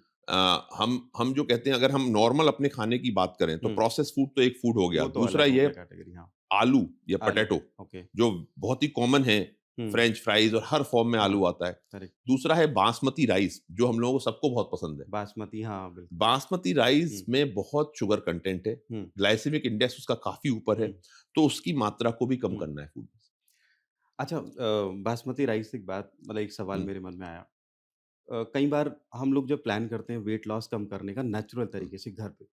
S1: हम जो कहते हैं, अगर हम नॉर्मल अपने खाने की बात करें, तो
S2: हुँ,
S1: प्रोसेस्ड फूड तो एक फूड हो गया।
S2: वो तो
S1: दूसरा
S2: अलग हो
S1: ये
S2: गया
S1: है
S2: कैटेगरी, हाँ।
S1: आलू या
S2: आलू,
S1: पोटैटो,
S2: ओके।
S1: जो बहुत ही कॉमन है,
S2: हुँ,
S1: फ्रेंच फ्राइज़ और हर फॉर्म में
S2: हाँ,
S1: आलू आता है।
S2: करेक्ट।
S1: दूसरा है बासमती राइस, जो हम लोगों को सबको बहुत पसंद है।
S2: बासमती, हाँ, बिल्कुल।
S1: बासमती राइस
S2: हुँ,
S1: में बहुत शुगर कंटेंट है,
S2: हुँ,
S1: ग्लाइसेमिक इंडेक्स उसका काफ़ी ऊपर है,
S2: हुँ,
S1: तो उसकी मात्रा को भी कम
S2: हुँ।
S1: करना है फूड में।
S2: अच्छा, बासमती राइस से एक बात मतलब एक सवाल
S1: हुँ,
S2: मेरे मन में आया। कई बार हम लोग जब प्लान करते हैं वेट लॉस कम करने का नेचुरल
S1: हुँ,
S2: तरीके से घर पे,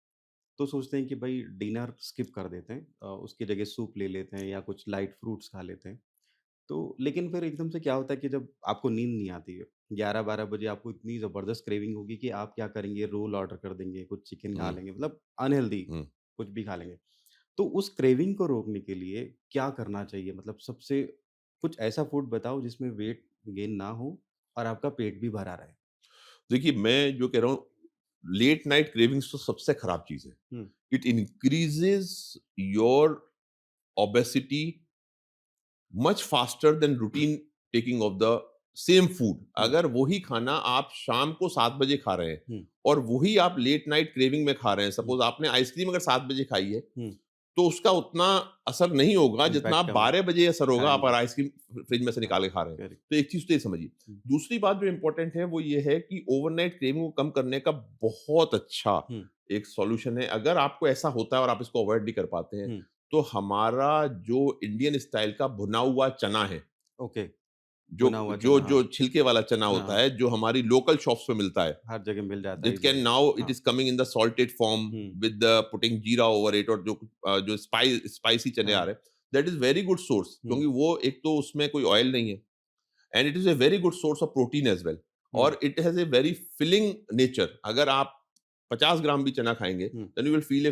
S2: तो सोचते हैं कि भाई डिनर स्किप कर देते हैं, उसकी जगह सूप ले लेते हैं या कुछ लाइट फ्रूट्स खा लेते हैं। तो लेकिन फिर एकदम से क्या होता है कि जब आपको नींद नहीं आती है, 11-12 बजे आपको इतनी ज़बरदस्त क्रेविंग होगी कि आप क्या करेंगे, रोल ऑर्डर कर देंगे, कुछ चिकन खा
S1: हुँ,
S2: लेंगे, मतलब अनहेल्दी
S1: हुँ।
S2: कुछ भी खा लेंगे। तो उस क्रेविंग को रोकने के लिए क्या करना चाहिए? मतलब सबसे कुछ ऐसा फूड बताओ जिसमें वेट गेन ना हो और आपका पेट भी भरा रहे।
S1: देखिए, मैं जो कह रहा हूँ, लेट नाइट क्रेविंग्स तो सबसे खराब चीज़ है।
S2: Hmm,
S1: it increases your obesity much faster than routine taking of the same food.
S2: Hmm,
S1: अगर वही खाना आप शाम को 7 बजे खा रहे हैं
S2: हुँ,
S1: और वही आप लेट नाइट क्रेविंग में खा रहे हैं,
S2: हुँ,
S1: सपोज़ आपने आइसक्रीम अगर 7 बजे खाई है,
S2: हुँ,
S1: तो उसका उतना असर नहीं होगा जितना
S2: इम्पैक्ट
S1: आप
S2: कम है,
S1: 12 बजे असर होगा, आप
S2: खाएँगे।
S1: आइसक्रीम फ्रिज में से
S2: हाँ,
S1: निकाल के खा रहे हैं।
S2: करेक्ट।
S1: तो एक चीज़ तो ये समझिए।
S2: हुँ,
S1: दूसरी बात जो इम्पोर्टेंट है वो ये है कि ओवरनाइट क्रेविंग को कम करने का बहुत अच्छा
S2: हुँ,
S1: एक सॉल्यूशन है। अगर आपको ऐसा होता है और आप इसको अवॉइड नहीं कर पाते हैं,
S2: हुँ,
S1: तो हमारा जो इंडियन स्टाइल का भुना हुआ चना है,
S2: ओके,
S1: जो
S2: भुना हुआ
S1: जो
S2: चना, हाँ,
S1: जो छिलके वाला चना
S2: हाँ,
S1: होता
S2: हाँ,
S1: है, जो हमारी लोकल शॉप्स पे मिलता है,
S2: हर जगह मिल जाता है
S1: it can
S2: easily.
S1: Now it
S2: हाँ,
S1: is coming in the salted form
S2: hmm,
S1: with putting jeera over it, और जो स्पाइसी चने आ
S2: हाँ,
S1: रहे हैं, that is very good source,
S2: hmm,
S1: क्योंकि वो एक तो उसमें कोई ऑयल नहीं है, and it is a very good source of protein as well,
S2: hmm,
S1: और it has a very filling nature. अगर आप 50 ग्राम भी चना खाएंगे,
S2: hmm,
S1: then you will feel a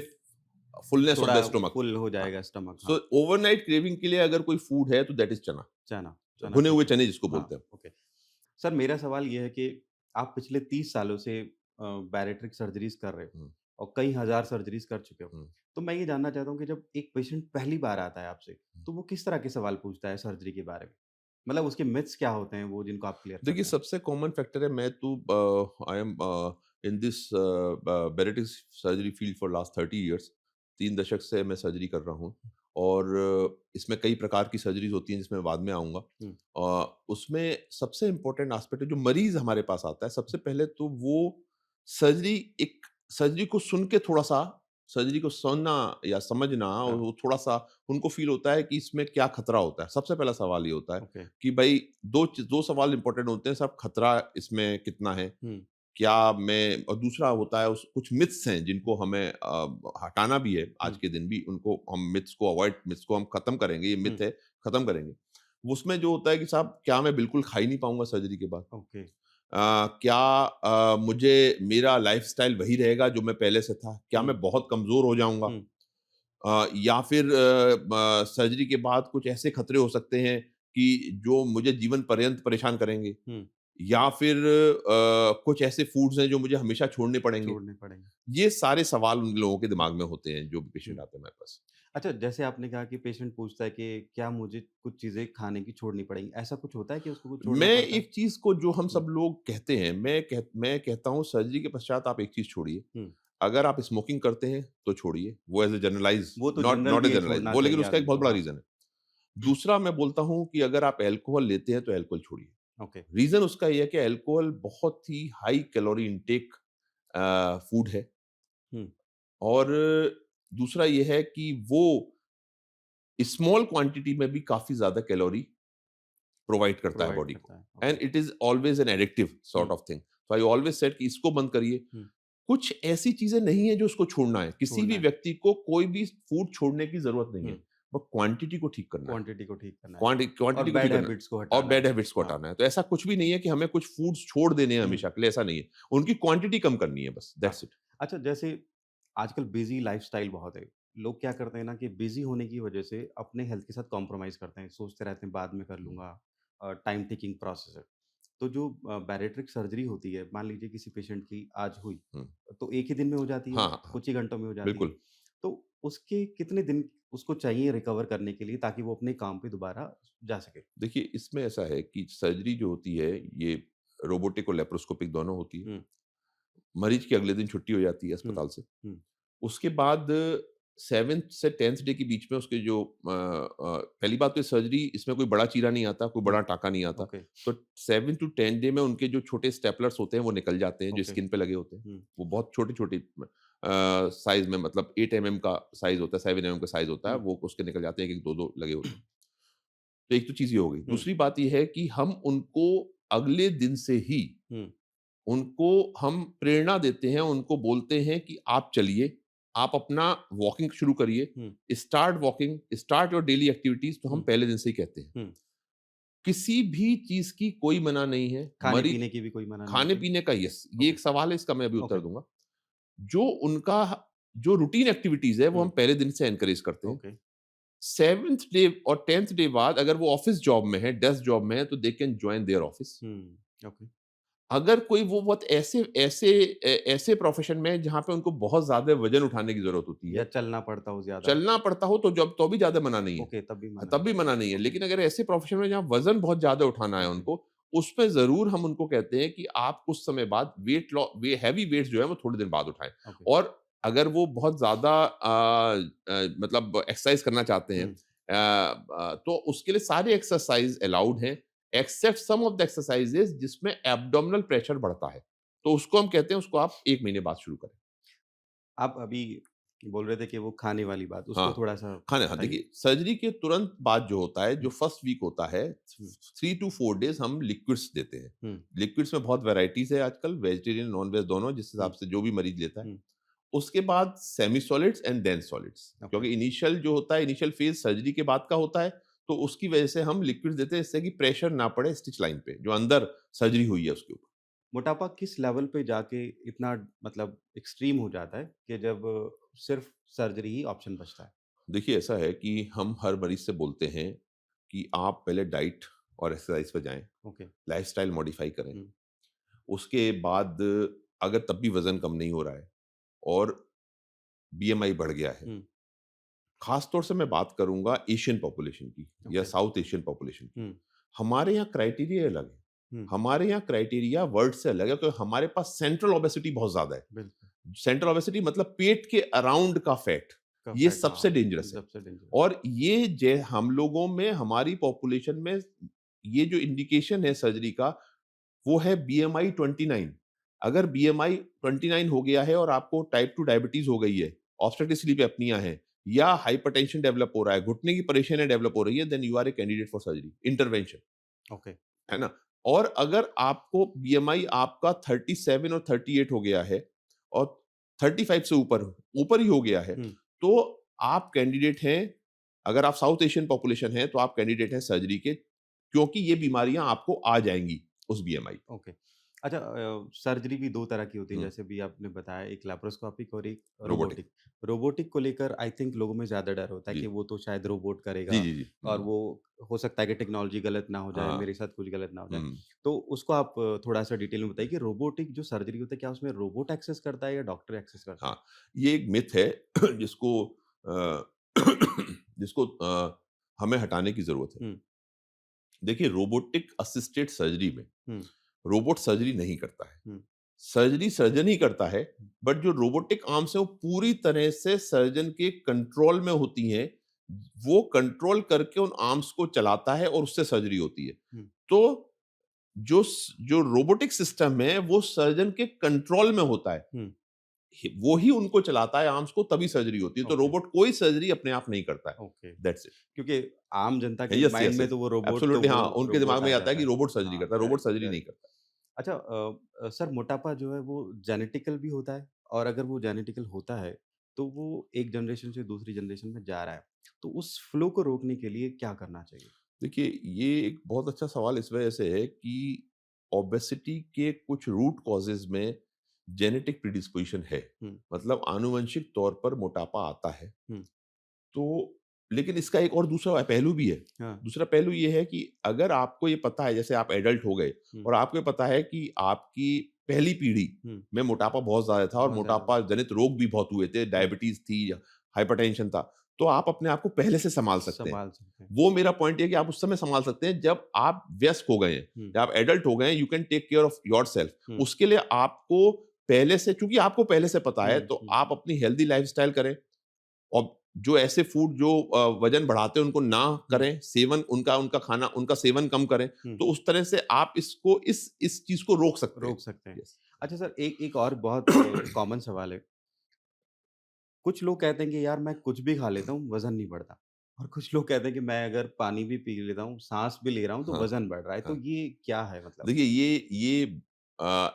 S1: fullness of
S2: थोड़ा
S1: द स्टमक।
S2: फुल हो जाएगा स्टमक,
S1: सो
S2: हाँ,
S1: ओवरनाइट क्रेविंग के लिए अगर कोई फूड है तो दैट इज चना,
S2: चना, चना
S1: भुने
S2: ठीक
S1: हुए
S2: है।
S1: चने जिसको
S2: हाँ,
S1: बोलते हैं।
S2: ओके। सर मेरा सवाल ये है कि आप पिछले 30 सालों से बैरिएट्रिक सर्जरीज़ कर रहे हो
S1: हम्म,
S2: और कई हज़ार सर्जरीज़ कर चुके हो।
S1: हम्म।
S2: तो मैं ये जानना चाहता हूँ कि जब एक पेशेंट पहली बार आता है आपसे, तो वो किस तरह के सवाल पूछता है सर्जरी के बारे में? मतलब उसके मिथ्स क्या होते हैं वो जिनको आप क्लियर
S1: देखिए,
S2: करते हैं?
S1: सबसे कॉमन फैक्टर है, मैं तो I am in this bariatric surgery field for last 30 years. 3 दशक से मैं सर्जरी कर रहा हूँ, और इसमें कई प्रकार की सर्जरीज़ होती हैं जिसमें मैं बाद में आऊँगा।
S2: हुँ,
S1: उसमें सबसे इम्पोर्टेंट एस्पेक्ट है, जो मरीज़ हमारे पास आता है, सबसे पहले तो वो सर्जरी एक सर्जरी को सुन के थोड़ा-सा, सर्जरी को सुनना या समझना, और
S2: हाँ,
S1: वो थोड़ा-सा उनको फ़ील होता है कि इसमें क्या खतरा होता है। सबसे पहला सवाल ये होता है
S2: ओके।
S1: कि भई 2 सवाल इम्पोर्टेंट होते हैं साहब, खतरा इसमें कितना है?
S2: हुँ,
S1: क्या मैं, और दूसरा होता है उस कुछ मिथ्स हैं जिनको हमें हटाना भी है, आज
S2: हुँ,
S1: के दिन भी उनको हम मिथ्स को हम खत्म करेंगे, ये
S2: हुँ,
S1: मिथ है, खत्म करेंगे। उसमें जो होता है कि साहब, क्या मैं बिल्कुल खा ही नहीं पाऊँगा सर्जरी के बाद?
S2: ओके।
S1: क्या मुझे मेरा लाइफ़स्टाइल वही रहेगा जो मैं पहले से था? क्या
S2: हुँ,
S1: मैं बहुत कमज़ोर हो जाऊँगा?
S2: हुँ,
S1: या फिर सर्जरी के बाद कुछ ऐसे खतरे हो सकते हैं कि जो मुझे जीवन पर्यंत परेशान करेंगे,
S2: हुँ,
S1: या फिर कुछ ऐसे फूड्स हैं जो मुझे हमेशा छोड़ने पड़ेंगे।
S2: छोड़ने पड़ेंगे।
S1: ये सारे सवाल उन लोगों के दिमाग में होते हैं जो भी पेशेंट
S2: हुँ।
S1: आते हैं हमारे पास।
S2: अच्छा, जैसे आपने कहा कि पेशेंट पूछता है कि क्या मुझे कुछ चीज़ें खाने की छोड़नी पड़ेंगी? ऐसा कुछ होता है कि उसको कुछ छोड़ना
S1: मैं
S2: पड़ता है?
S1: एक चीज़ को, जो हम
S2: हुँ,
S1: सब लोग कहते हैं, मैं कहता हूँ, सर्जरी के पश्चात आप एक चीज़ छोड़िए।
S2: हुँ।
S1: अगर आप स्मोकिंग करते हैं तो छोड़िए, वो एज़ अ जनरलाइज़,
S2: वो तो
S1: नॉट
S2: जनरल
S1: नॉट ए
S2: भी है
S1: जनरलाइज़,
S2: छोड़ना
S1: वो, लेकिन
S2: चाहिए
S1: उसका एक
S2: आदमी
S1: बहुत
S2: को,
S1: बड़ा
S2: हाँ।
S1: रीज़न है। दूसरा मैं बोलता हूँ कि अगर आप अल्कोहल लेते हैं तो अल्कोहल छोड़िए।
S2: ओके।
S1: रीज़न उसका ये है कि अल्कोहल बहुत ही हाई कैलोरी इंटेक फूड है,
S2: हुँ,
S1: और दूसरा ये है कि वो स्मॉल क्वांटिटी में भी काफ़ी ज़्यादा कैलोरी प्रोवाइड करता है
S2: प्रोवाइड
S1: बॉडी को,
S2: करता है।
S1: And
S2: okay.
S1: It is always an addictive sort
S2: hmm,
S1: of thing. So I always said कि इसको बंद करिए।
S2: हुँ।
S1: कुछ ऐसी चीज़ें नहीं है जो उसको छोड़ना है। किसी
S2: छोड़ना
S1: भी
S2: है।
S1: व्यक्ति को कोई भी फूड छोड़ने की ज़रूरत नहीं
S2: हुँ,
S1: है। बस क्वांटिटी को ठीक करना है।
S2: क्वांटिटी को ठीक करना है और
S1: क्वांटिटी को ठीक
S2: बैड
S1: करना है,
S2: हैबिट्स को
S1: और
S2: हटाना
S1: बैड
S2: है।
S1: हैबिट्स को
S2: हाँ।
S1: हटाना है। तो ऐसा कुछ भी नहीं है कि हमें कुछ फूड्स छोड़ देने हैं
S2: हुँ,
S1: हमेशा के लिए, ऐसा नहीं है। उनकी क्वांटिटी कम करनी है बस,
S2: हाँ।
S1: That's it.
S2: अच्छा जैसे आजकल बिज़ी लाइफ़स्टाइल बहुत है। लोग क्या करते हैं ना कि बिज़ी होने की वजह से अपने हेल्थ के साथ कॉम्प्रोमाइज़ करते हैं। सोचते रहते हैं बाद में कर
S1: हुँ,
S2: लूँगा टाइम टेकिंग प्रोसेस है। तो जो बैरिएट्रिक सर्जरी होती है, मान लीजिए किसी पेशेंट की आज हुई,
S1: हुँ।
S2: तो एक ही दिन में हो जाती है,
S1: हाँ, हाँ, हाँ,
S2: कुछ ही घंटों में हो जाती है।
S1: बिल्कुल।
S2: तो उसके कितने दिन उसको चाहिए रिकवर करने के लिए ताकि वो अपने काम पे दोबारा जा सके?
S1: देखिए, इसमें ऐसा है कि सर्जरी जो होती है, ये रोबोटिक और लेप्रोस्कोपिक दोनों होती है।
S2: हुँ,
S1: मरीज की अगले दिन छुट्टी हो जाती है
S2: हुँ,
S1: अस्पताल से।
S2: हुँ,
S1: उसके बाद 7th से 10th डे के बीच में उसके जो पहली बात तो सर्जरी, इसमें कोई बड़ा चीरा नहीं आता, कोई
S2: हुँ,
S1: बड़ा टाँका नहीं आता।
S2: ओके,
S1: तो 7 टू 10 डे में उनके जो छोटे स्टेपलर्स होते हैं वो निकल जाते हैं, जो
S2: ओके,
S1: स्किन पे लगे होते हैं।
S2: हुँ,
S1: वो बहुत छोटे-छोटे साइज़ में, मतलब 8 एमएम का साइज़ होता है, 7 एमएम का साइज़ होता है,
S2: हुँ,
S1: वो उसके निकल जाते हैं, 1-1, 2-2 लगे होते हैं। तो एक तो चीज़ ये हो गई।
S2: हुँ,
S1: दूसरी बात ये है कि हम उनको अगले दिन से ही,
S2: हुँ,
S1: उनको हम प्रेरणा देते हैं, उनको बोलते हैं कि आप चलिए, आप अपना वॉकिंग शुरू करिए,
S2: hmm,
S1: start walking, start your daily activities, तो हम
S2: हुँ,
S1: पहले दिन से ही कहते हैं।
S2: हुँ।
S1: किसी भी चीज़ की कोई मना नहीं है, मरीज
S2: खाने-पीने की भी कोई मना नहीं होती?
S1: खाने-पीने का, यस, ये
S2: ओके,
S1: एक सवाल है, इसका मैं अभी उत्तर
S2: ओके,
S1: दूँगा। जो उनका जो रूटीन एक्टिविटीज़ है, वो हम
S2: हुँ,
S1: पहले दिन से एनकरेज करते हैं।
S2: ओके,
S1: 7th डे और 10th डे बाद अगर वो ऑफिस जॉब में है, डेस्क जॉब में है, तो they can join their office.
S2: Okay.
S1: अगर कोई वो बहुत ऐसे प्रोफेशन में है जहाँ पे उनको बहुत ज़्यादा वज़न उठाने की ज़रूरत होती
S2: या
S1: है,
S2: चलना पड़ता हो ज़्यादा।
S1: चलना पड़ता हो तो जब तो भी ज़्यादा मना नहीं है।
S2: ओके, तब भी मना
S1: तब
S2: है।
S1: भी मना नहीं है,
S2: ओके,
S1: लेकिन अगर ऐसे प्रोफेशन में जहाँ वज़न बहुत ज़्यादा उठाना है
S2: ओके,
S1: उनको, उसमें ज़रूर हम उनको कहते हैं कि आप कुछ समय बाद वे हेवी वेट्स जो है वो थोड़े दिन बाद उठाएँ।
S2: ओके।
S1: और अगर वो बहुत ज़्यादा मतलब एक्सरसाइज़ करना चाहते हैं
S2: हुँ।
S1: तो उसके लिए सारे एक्सरसाइज़ अलाउड हैं, except some of the exercises जिसमें एब्डोमिनल प्रेशर बढ़ता है। तो उसको हम कहते हैं उसको आप 1 महीने बाद शुरू करें।
S2: आप अभी बोल रहे थे कि वो खाने वाली बात, उसको
S1: हाँ,
S2: थोड़ा-सा
S1: खाना हाँ,
S2: बताइए?
S1: देखिए सर्जरी के तुरंत बाद जो होता है, जो
S2: हुँ,
S1: फर्स्ट वीक होता है,
S2: हुँ,
S1: 3 टू 4 डेज़ हम लिक्विड्स देते हैं।
S2: हुँ,
S1: लिक्विड्स में बहुत वैराइटीज़ है आजकल, वेजिटेरियन, नॉन-वेज दोनों, जिस हिसाब
S2: हुँ,
S1: से जो भी मरीज़ लेता है।
S2: हुँ।
S1: उसके बाद semi solids and then solids,
S2: okay.
S1: क्योंकि इनिशियल जो होता है, इनिशियल फेज़ सर्जरी के बाद का होता है, तो उसकी वजह से हम लिक्विड्स देते हैं, इससे कि प्रेशर ना पड़े स्टिच लाइन पे, जो अंदर सर्जरी हुई है उसके ऊपर।
S2: मोटापा किस लेवल पे जाके इतना मतलब एक्सट्रीम हो जाता है कि जब सिर्फ़ सर्जरी ही ऑप्शन बचता है?
S1: देखिए, ऐसा है कि हम हर मरीज़ से बोलते हैं कि आप पहले डाइट और एक्सरसाइज़ पे जाएँ,
S2: ओके।
S1: लाइफ़स्टाइल मॉडिफ़ाई करें।
S2: हुँ,
S1: उसके बाद अगर तब भी वज़न कम नहीं हो रहा है और बीएमआई बढ़ गया है,
S2: हुँ,
S1: ख़ास तौर से मैं बात करूँगा एशियन पॉपुलेशन की या
S2: ओके।
S1: साउथ एशियन पॉपुलेशन की।
S2: हुँ,
S1: हमारे यहाँ क्राइटेरिया अलग है।
S2: हुँ,
S1: हमारे यहाँ क्राइटेरिया वर्ल्ड से अलग है, क्योंकि हमारे पास सेंट्रल ओबेसिटी बहुत ज़्यादा है।
S2: बिल्कुल।
S1: सेंट्रल ओबेसिटी मतलब पेट के अराउंड का फैट,
S2: का
S1: ये
S2: फैट
S1: सबसे
S2: हाँ,
S1: डेंजरस है।
S2: सबसे डेंजरस।
S1: और ये जे हम लोगों में, हमारी पॉपुलेशन में ये जो इंडिकेशन है सर्जरी का, वो है बीएमआई 29। अगर बीएमआई 29 हो गया है और आपको टाइप 2 डायबिटीज़ हो गई है, ऑब्स्ट्रक्टिव स्लीप एपनिया है या हाइपरटेंशन डेवलप हो रहा है, घुटने की परेशानियाँ डेवलप हो रही है, then you are a candidate for surgery, intervention,
S2: okay.
S1: है ना? और अगर आपको बीएमआई आपका 37 और 38 हो गया है और 35 से ऊपर ऊपर ही हो गया है,
S2: हुँ,
S1: तो आप कैंडिडेट हैं, अगर आप साउथ एशियन पॉपुलेशन हैं, तो आप कैंडिडेट हैं सर्जरी के, क्योंकि ये बीमारियाँ आपको आ जाएँगी उस बीएमआई पे।
S2: ओके। अच्छा सर्जरी भी 2 तरह की होती है
S1: हुँ,
S2: जैसे भी आपने बताया एक लैप्रोस्कोपिक और एक
S1: रोबोटिक।
S2: रोबोटिक। रोबोटिक को लेकर आई थिंक लोगों में ज़्यादा डर होता है
S1: जी।
S2: कि वो तो शायद रोबोट
S1: जी,
S2: करेगा
S1: जी, जी।
S2: और
S1: हुँ।
S2: वो हो सकता है कि टेक्नोलॉजी गलत ना हो जाए,
S1: हाँ।
S2: मेरे साथ कुछ गलत ना हो जाए।
S1: हुँ।
S2: तो उसको आप थोड़ा-सा डिटेल में बताइए कि रोबोटिक जो सर्जरी होता है क्या उसमें रोबोट एक्सेस करता है या डॉक्टर एक्सेस करता है?
S1: हाँ, ये एक मिथ है जिसको जिसको हमें हटाने की ज़रूरत है।
S2: हुँ,
S1: देखिए, रोबोटिक असिस्टेड सर्जरी में
S2: हुँ,
S1: रोबोट सर्जरी नहीं करता है।
S2: हुँ,
S1: सर्जरी सर्जन ही करता है,
S2: हुँ,
S1: बट जो रोबोटिक आर्म्स हैं वो पूरी तरह से सर्जन के कंट्रोल में होती हैं। वो कंट्रोल करके उन आर्म्स को चलाता है और उससे सर्जरी होती है।
S2: हुँ,
S1: तो जो रोबोटिक सिस्टम है वो सर्जन के कंट्रोल में होता है।
S2: हुँ,
S1: वो ही उनको चलाता है आर्म्स को, तभी सर्जरी होती है। तो
S2: ओके,
S1: रोबोट कोई सर्जरी अपने आप नहीं करता है।
S2: ओके।
S1: That's it.
S2: क्योंकि आम जनता के
S1: यस,
S2: माइंड
S1: यस,
S2: में
S1: यस।
S2: तो वो रोबोट तो
S1: एब्सोल्युटली
S2: वो
S1: हाँ, उनके दिमाग
S2: रोबोट
S1: में
S2: आ
S1: ये आता है
S2: जाता
S1: कि
S2: है।
S1: रोबोट सर्जरी
S2: हाँ,
S1: करता है, रोबोट
S2: करेक्ट,
S1: सर्जरी नहीं
S2: करेक्ट।
S1: करता।
S2: अच्छा सर मोटापा जो है वो जेनेटिकल भी होता है और अगर वो जेनेटिकल होता है तो वो एक जनरेशन से दूसरी जनरेशन में जा रहा है तो उस फ्लो को रोकने के लिए क्या करना चाहिए?
S1: देखिए, ये एक बहुत अच्छा सवाल इस वजह से है कि ओबेसिटी के कुछ रूट कॉज़ेज़ में जेनेटिक प्रिडिस्पोज़िशन है।
S2: हुँ,
S1: मतलब आनुवंशिक तौर पर मोटापा आता है।
S2: हुँ,
S1: तो लेकिन इसका एक और दूसरा पहलू भी है।
S2: हाँ,
S1: दूसरा पहलू ये है कि अगर आपको ये पता है, जैसे आप एडल्ट हो गए
S2: हुँ,
S1: और आपको ये पता है कि आपकी पहली पीढ़ी
S2: हुँ,
S1: में मोटापा बहुत ज़्यादा था और
S2: बहुत ज़्यादा
S1: मोटापा जनित रोग भी बहुत हुए थे,
S2: हुँ,
S1: डायबिटीज़ थी, हाइपरटेंशन था, तो आप अपने आप को पहले से सँभाल सकते हैं।
S2: संभाल सकते हैं।
S1: वो मेरा पॉइंट ये है कि आप उस समय सँभाल सकते हैं जब आप वयस्क हो गए हैं,
S2: हुँ,
S1: या आप एडल्ट हो गए हैं, you can take care of yourself.
S2: Hmm,
S1: उसके लिए आपको पहले से, चूँकि आपको पहले से पता है,
S2: हुँ,
S1: तो
S2: हुँ,
S1: आप अपनी हेल्दी लाइफ़स्टाइल करें। और जो ऐसे फूड जो वज़न बढ़ाते हैं उनको ना
S2: हुँ,
S1: करें, सेवन उनका उनका खाना उनका सेवन कम करें,
S2: हुँ,
S1: तो उस तरह से आप इसको इस चीज़ को रोक सकते हैं।
S2: रोक सकते हैं।
S1: यस।
S2: अच्छा सर एक एक और बहुत कॉमन सवाल है। कुछ लोग कहते हैं कि यार मैं कुछ भी खा लेता हूँ, वज़न नहीं बढ़ता और कुछ लोग कहते हैं कि मैं अगर पानी भी पी लेता हूँ, साँस भी ले रहा हूँ तो
S1: हाँ,
S2: वज़न बढ़ रहा है। तो
S1: हाँ।
S2: ये क्या है मतलब?
S1: देखिए, ये अ,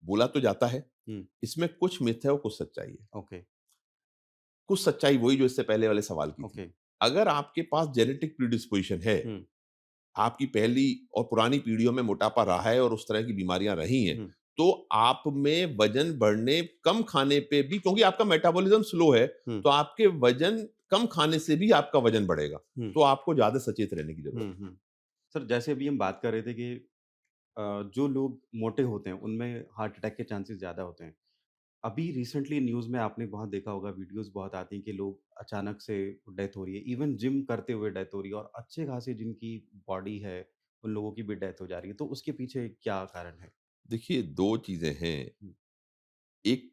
S1: बोला तो जाता है,
S2: हुँ,
S1: इसमें कुछ मिथ है और कुछ सच्चाई है।
S2: ओके,
S1: कुछ सच्चाई वही जो इससे पहले वाले सवाल की थी।
S2: ओके।
S1: अगर आपके पास जेनेटिक प्रिडिस्पोज़िशन है,
S2: हुँ,
S1: आपकी पहली और पुरानी पीढ़ियों में मोटापा रहा है और उस तरह की बीमारियां रही हैं,
S2: हुँ,
S1: तो आप में वजन बढ़ने, कम खाने पे भी, क्योंकि आपका मेटाबॉलिज्म स्लो है,
S2: हुँ,
S1: तो आपके वजन कम खाने से भी आपका वज़न बढ़ेगा।
S2: हुँ,
S1: तो आपको ज़्यादा सचेत रहने की ज़रूरत
S2: हुँ,
S1: है।
S2: हुँ। सर जैसे अभी हम बात कर रहे थे कि जो लोग मोटे होते हैं उनमें हार्ट अटैक के चांसेस ज़्यादा होते हैं। अभी रिसेंटली न्यूज़ में आपने बहुत देखा होगा, वीडियोज़ बहुत आती हैं कि लोग अचानक से डेथ हो रही है। इवन जिम करते हुए डेथ हो रही है और अच्छे खासे जिनकी बॉडी है, उन लोगों की भी डेथ हो जा रही है। तो उसके पीछे क्या कारण है?
S1: देखिए 2 चीज़ें हैं।
S2: हुँ,
S1: एक,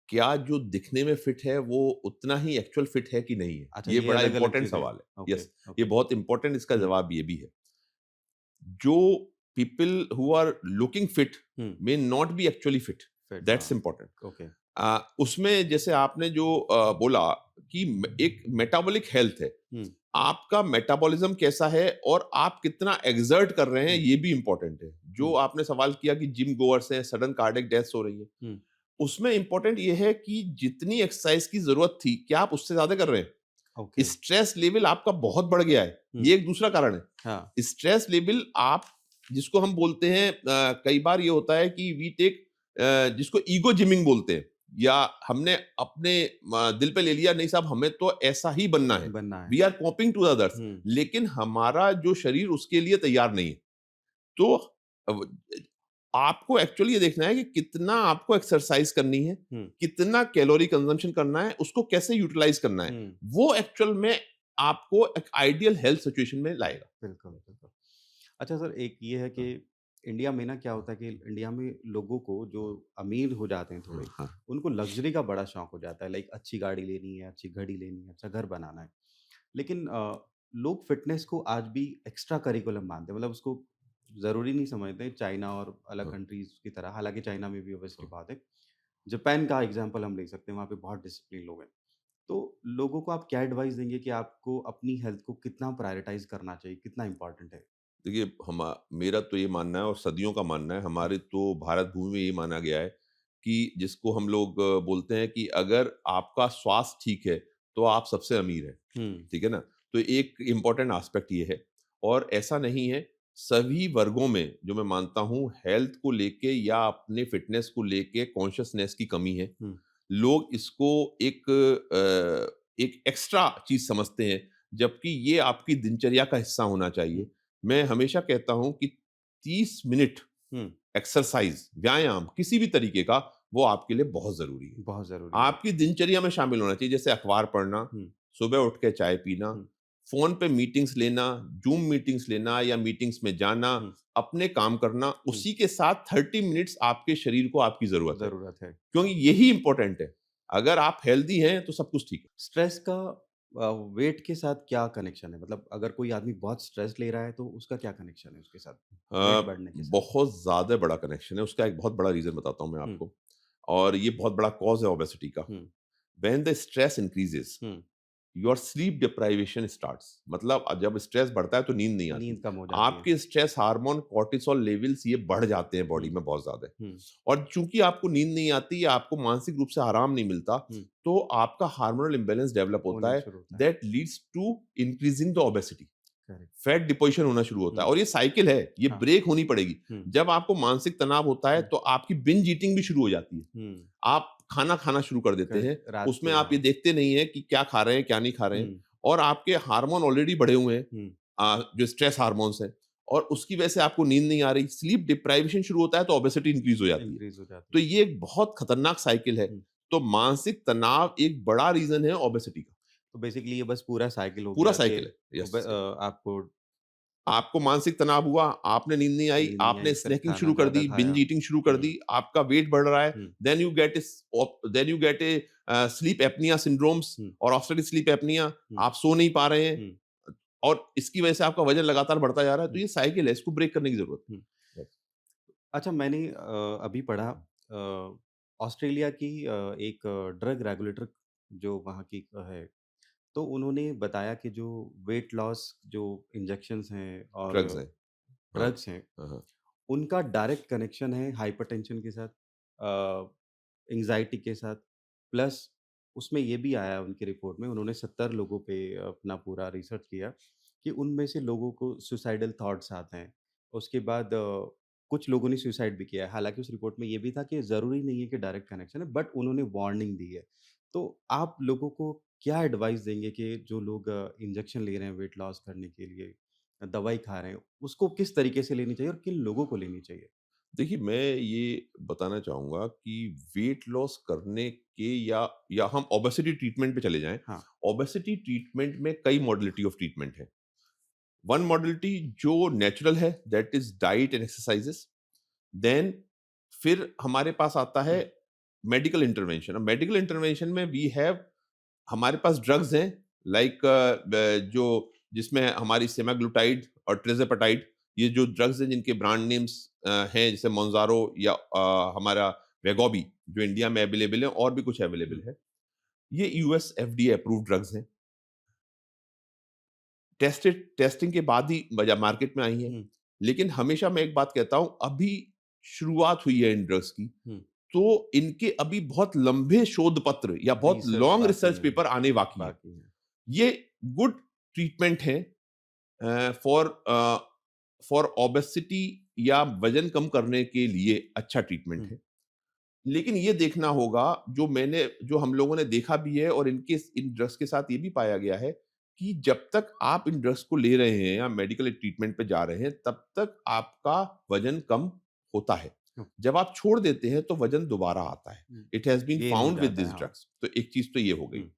S1: क्या जो दिखने में फिट है वो उतना ही एक्चुअल फिट है कि नहीं है?
S2: अच्छा,
S1: ये
S2: ये
S1: बड़ा
S2: अलग-अलग
S1: इम्पोर्टेंट
S2: चीज़ है।
S1: सवाल है।
S2: ओके,
S1: यस, ये
S2: ओके।
S1: बहुत इम्पोर्टेंट, इसका
S2: हुँ,
S1: जवाब ये भी है। जो people who are looking fit
S2: hmm,
S1: may not be actually fit,
S2: fit हाँ,
S1: दैट्स इम्पोर्टेंट।
S2: ओके।
S1: उसमें जैसे आपने जो बोला कि एक मेटाबॉलिक हेल्थ है,
S2: हुँ,
S1: आपका मेटाबॉलिज्म कैसा है और आप कितना एक्सर्ट कर रहे हैं,
S2: हुँ,
S1: ये भी इम्पोर्टेंट है। जो
S2: हुँ,
S1: आपने सवाल किया कि जिम गोअर्स हैं, सडन कार्डियक डेथ्स हो रही है,
S2: हुँ,
S1: उसमें इम्पोर्टेंट ये है कि जितनी एक्सरसाइज की जरूरत थी, क्या आप उससे ज्यादा कर रहे हैं?
S2: ओके।
S1: स्ट्रेस लेवल आपका बहुत बढ़ गया है,
S2: हुँ,
S1: ये एक दूसरा कारण
S2: हाँ,
S1: है। स्ट्रेस लेवल आप, जिसको हम बोलते हैं, कई बार ये होता है कि वी टेक, जिसको ईगो जिमिंग बोलते हैं, या हमने अपने दिल पे ले लिया, नहीं साहब हमें तो ऐसा ही बनना है,
S2: बनना है।
S1: We are copying to others,
S2: hmm,
S1: लेकिन हमारा जो शरीर उसके लिए तैयार नहीं है। तो अब आपको एक्चुअली ये देखना है कि कितना आपको एक्सरसाइज करनी है,
S2: हुँ,
S1: कितना कैलोरी कंजम्पशन करना है, उसको कैसे यूटिलाइज करना है,
S2: हुँ।
S1: वो एक्चुअल में आपको एक आइडियल हेल्थ सिचुएशन में लाएगा।
S2: बिल्कुल, बिल्कुल। अच्छा सर, एक ये है कि
S1: हाँ,
S2: इंडिया में ना क्या होता है कि इंडिया में लोगों को जो अमीर हो जाते हैं
S1: हाँ,
S2: थोड़े,
S1: हाँ,
S2: उनको लग्ज़री का बड़ा शौक हो जाता है, लाइक अच्छी गाड़ी लेनी है, अच्छी घड़ी लेनी है, अच्छा घर बनाना है। लेकिन लोग फ़िटनेस को आज भी एक्स्ट्रा करिकुलम मानते हैं, मतलब उसको ज़रूरी नहीं समझते चाइना और अलग
S1: हाँ,
S2: कंट्रीज़ की तरह, हालाँकि चाइना में भी ऑब्वियसली
S1: हाँ।
S2: बात है। जापान का एग्ज़ाम्पल हम ले सकते हैं, वहाँ पे बहुत डिसिप्लिन लोग हैं। तो लोगों को आप क्या एडवाइस देंगे कि आपको अपनी हेल्थ को कितना प्रायोरिटाइज़ करना चाहिए, कितना इम्पोर्टेंट है?
S1: देखिए, मेरा तो ये मानना है और सदियों का मानना है,
S2: हुँ,
S1: हमारे तो भारत भूमि में ये माना गया है कि जिसको हम लोग बोलते हैं कि अगर आपका स्वास्थ्य ठीक है, तो आप सबसे अमीर हैं।
S2: हुँ,
S1: ठीक है ना? तो एक इम्पोर्टेंट एस्पेक्ट ये है, और ऐसा नहीं है, सभी वर्गों में जो मैं मानता हूँ हेल्थ को लेके या अपने फिटनेस को लेके कॉन्शसनेस की कमी है।
S2: हुँ,
S1: लोग इसको एक एक्स्ट्रा चीज़ समझते हैं, जबकि ये आपकी दिनचर्या का हिस्सा होना
S2: हुँ,
S1: चाहिए। मैं हमेशा कहता हूँ कि 30 मिनट
S2: हुँ,
S1: एक्सरसाइज़, व्यायाम किसी भी तरीके का, वो आपके लिए बहुत ज़रूरी है।
S2: बहुत ज़रूरी है।
S1: आपकी दिनचर्या में शामिल होना चाहिए, जैसे अखबार पढ़ना,
S2: हुँ,
S1: सुबह उठ के चाय पीना,
S2: हुँ,
S1: फ़ोन पे मीटिंग्स लेना, ज़ूम मीटिंग्स लेना या मीटिंग्स में जाना,
S2: हुँ,
S1: अपने काम करना,
S2: हुँ,
S1: उसी के साथ 30 मिनट्स आपके शरीर को आपकी ज़रूरत है।
S2: ज़रूरत है।
S1: क्योंकि यही इम्पोर्टेंट है। अगर आप हेल्दी हैं, तो सब कुछ ठीक है।
S2: स्ट्रेस का वेट के साथ क्या कनेक्शन है? मतलब अगर कोई आदमी बहुत स्ट्रेस ले रहा है, तो उसका क्या कनेक्शन है उसके साथ, वेट
S1: अ,
S2: बढ़ने के साथ?
S1: बहुत ज़्यादा बड़ा कनेक्शन है, उसका एक बहुत बड़ा रीज़न बताता हूँ मैं
S2: हुँ,
S1: आपको, और ये बहुत बड़ा कॉज़ है ओबेसिटी का।
S2: Hmm,
S1: when the stress increases,
S2: hmm,
S1: your sleep deprivation starts, मतलब जब स्ट्रेस बढ़ता है तो नींद नहीं आती।
S2: नींद कम हो जाती है।
S1: आपके स्ट्रेस हार्मोन कॉर्टिसोल लेवल्स ये बढ़ जाते हैं बॉडी
S2: हुँ,
S1: में बहुत ज़्यादा,
S2: हुँ,
S1: और चूँकि आपको नींद नहीं आती या आपको मानसिक रूप से आराम नहीं मिलता,
S2: हुँ,
S1: तो आपका हार्मोनल इम्बैलेंस डेवलप होता
S2: होना
S1: है,
S2: शुरू होता है।
S1: That leads to increasing the obesity.
S2: Correct.
S1: Fat deposition होना शुरू होता है,
S2: हुँ,
S1: और ये साइकिल है, ये
S2: हाँ,
S1: ब्रेक होनी पड़ेगी।
S2: हुँ,
S1: जब आपको मानसिक तनाव होता है,
S2: हुँ,
S1: तो आपकी बिंज ईटिंग भी शुरू हो जाती है।
S2: हुँ,
S1: आप खाना खाना शुरू कर देते हैं,
S2: करेक्ट, रात
S1: उसमें
S2: को
S1: आप ये
S2: हाँ।
S1: देखते नहीं हैं कि क्या खा रहे हैं, क्या नहीं खा रहे हैं,
S2: हुँ,
S1: और आपके हार्मोन ऑलरेडी बढ़े हुए हैं,
S2: हुँ,
S1: जो स्ट्रेस हार्मोन्स हैं, और उसकी वजह से आपको नींद नहीं आ रही, स्लीप डिप्राइवेशन शुरू होता है, तो ओबेसिटी इंक्रीज़ हो जाती है।
S2: इंक्रीज़ हो जाती
S1: तो
S2: है।
S1: ये एक बहुत खतरनाक साइकिल है।
S2: हुँ,
S1: तो मानसिक तनाव एक बड़ा रीज़न है ओबेसिटी का,
S2: तो बेसिकली ये बस पूरा साइकिल हो
S1: पूरा
S2: गया कि
S1: साइकिल है। Yes, yes.
S2: आपको
S1: आपको मानसिक तनाव हुआ, आपने नींद नहीं आई,
S2: नींद नहीं
S1: आपने
S2: आई, फिर
S1: स्नैकिंग
S2: खाना
S1: शुरू कर
S2: ज़्यादा
S1: दी,
S2: खाया।
S1: बिंज ईटिंग शुरू कर
S2: हुँ,
S1: दी, आपका वेट बढ़ रहा है,
S2: hmm,
S1: then you get a sleep apnoea syndromes
S2: hmm,
S1: और ऑब्स्ट्रक्टिव स्लीप एपनिया,
S2: हुँ,
S1: आप सो नहीं पा रहे हैं,
S2: हुँ,
S1: और इसकी वजह से आपका वजन लगातार बढ़ता जा रहा है, तो
S2: हुँ,
S1: ये साइकिल है, इसको ब्रेक करने की ज़रूरत
S2: हुँ।
S1: है। यस।
S2: अच्छा, मैंने अभी पढ़ा ऑस्ट्रेलिया की एक ड्रग रेगुलेटर जो वहाँ की है, तो उन्होंने बताया कि जो वेट लॉस जो इंजेक्शंस हैं और
S1: ड्रग्स हैं। हाँ,
S2: ड्रग्स हैं,
S1: हाँ, हाँ।
S2: उनका डायरेक्ट कनेक्शन है हाइपरटेंशन के साथ, एंग्ज़ायटी के साथ, प्लस उसमें ये भी आया उनकी रिपोर्ट में, उन्होंने 70 लोगों पे अपना पूरा रिसर्च किया कि उनमें से लोगों को सुसाइडल थॉट्स आते हैं। उसके बाद कुछ लोगों ने सुसाइड भी किया है। हालाँकि उस रिपोर्ट में ये भी था कि ज़रूरी नहीं है कि डायरेक्ट कनेक्शन है, बट उन्होंने वार्निंग दी है। तो आप लोगों को क्या एडवाइस देंगे कि जो लोग इंजेक्शन ले रहे हैं वेट लॉस करने के लिए, दवाई खा रहे हैं, उसको किस तरीके से लेनी चाहिए और किन लोगों को लेनी चाहिए?
S1: देखिए, मैं ये बताना चाहूँगा कि वेट लॉस करने के या हम ओबेसिटी ट्रीटमेंट पे चले जाएँ।
S2: हाँ,
S1: ओबेसिटी ट्रीटमेंट में कई मॉडलिटी ऑफ ट्रीटमेंट है। वन मॉडलिटी जो नेचुरल है, that is diet and exercises. Then फिर हमारे पास आता है मेडिकल इंटरवेंशन। अब मेडिकल इंटरवेंशन में वी हैव हमारे पास ड्रग्स हैं लाइक जो जिसमें हमारी सेमाग्लुटाइड और ट्रिज़ेपेटाइड, ये जो ड्रग्स हैं जिनके ब्रांड नेम्स हैं जैसे मोंजारो या हमारा वेगोबी जो इंडिया में अवेलेबल है और भी कुछ अवेलेबल
S2: हुँ,
S1: है। ये यूएस एफडीए अप्रूव्ड ड्रग्स हैं। टेस्टिंग के बाद ही मार्केट में आई हैं।
S2: हुँ,
S1: लेकिन हमेशा मैं एक बात कहता हूँ, अभी शुरुआत हुई है इन ड्रग्स की,
S2: हुँ,
S1: तो इनके अभी बहुत लंबे शोध पत्र या बहुत
S2: रिसर्च
S1: लॉन्ग
S2: बाकी
S1: रिसर्च
S2: है,
S1: पेपर आने बाकी हैं।
S2: बाकी है।
S1: ये गुड ट्रीटमेंट है फॉर फॉर ओबेसिटी या वजन कम करने के लिए अच्छा ट्रीटमेंट
S2: हुँ,
S1: है। लेकिन ये देखना होगा, जो हम लोगों ने देखा भी है और इनके इन ड्रग्स के साथ ये भी पाया गया है कि जब तक आप इन ड्रग्स को ले रहे हैं या मेडिकल ट्रीटमेंट पे जा रहे हैं, तब तक आपका वजन कम होता है।
S2: हुँ,
S1: जब आप छोड़ देते हैं तो वजन दोबारा आता है।
S2: Hmm,
S1: it has been
S2: gain हो
S1: फाउंड विद
S2: जाता है,
S1: दिस
S2: हाँ।
S1: ड्रग्स। तो एक चीज़ तो ये हो गई।
S2: हुँ,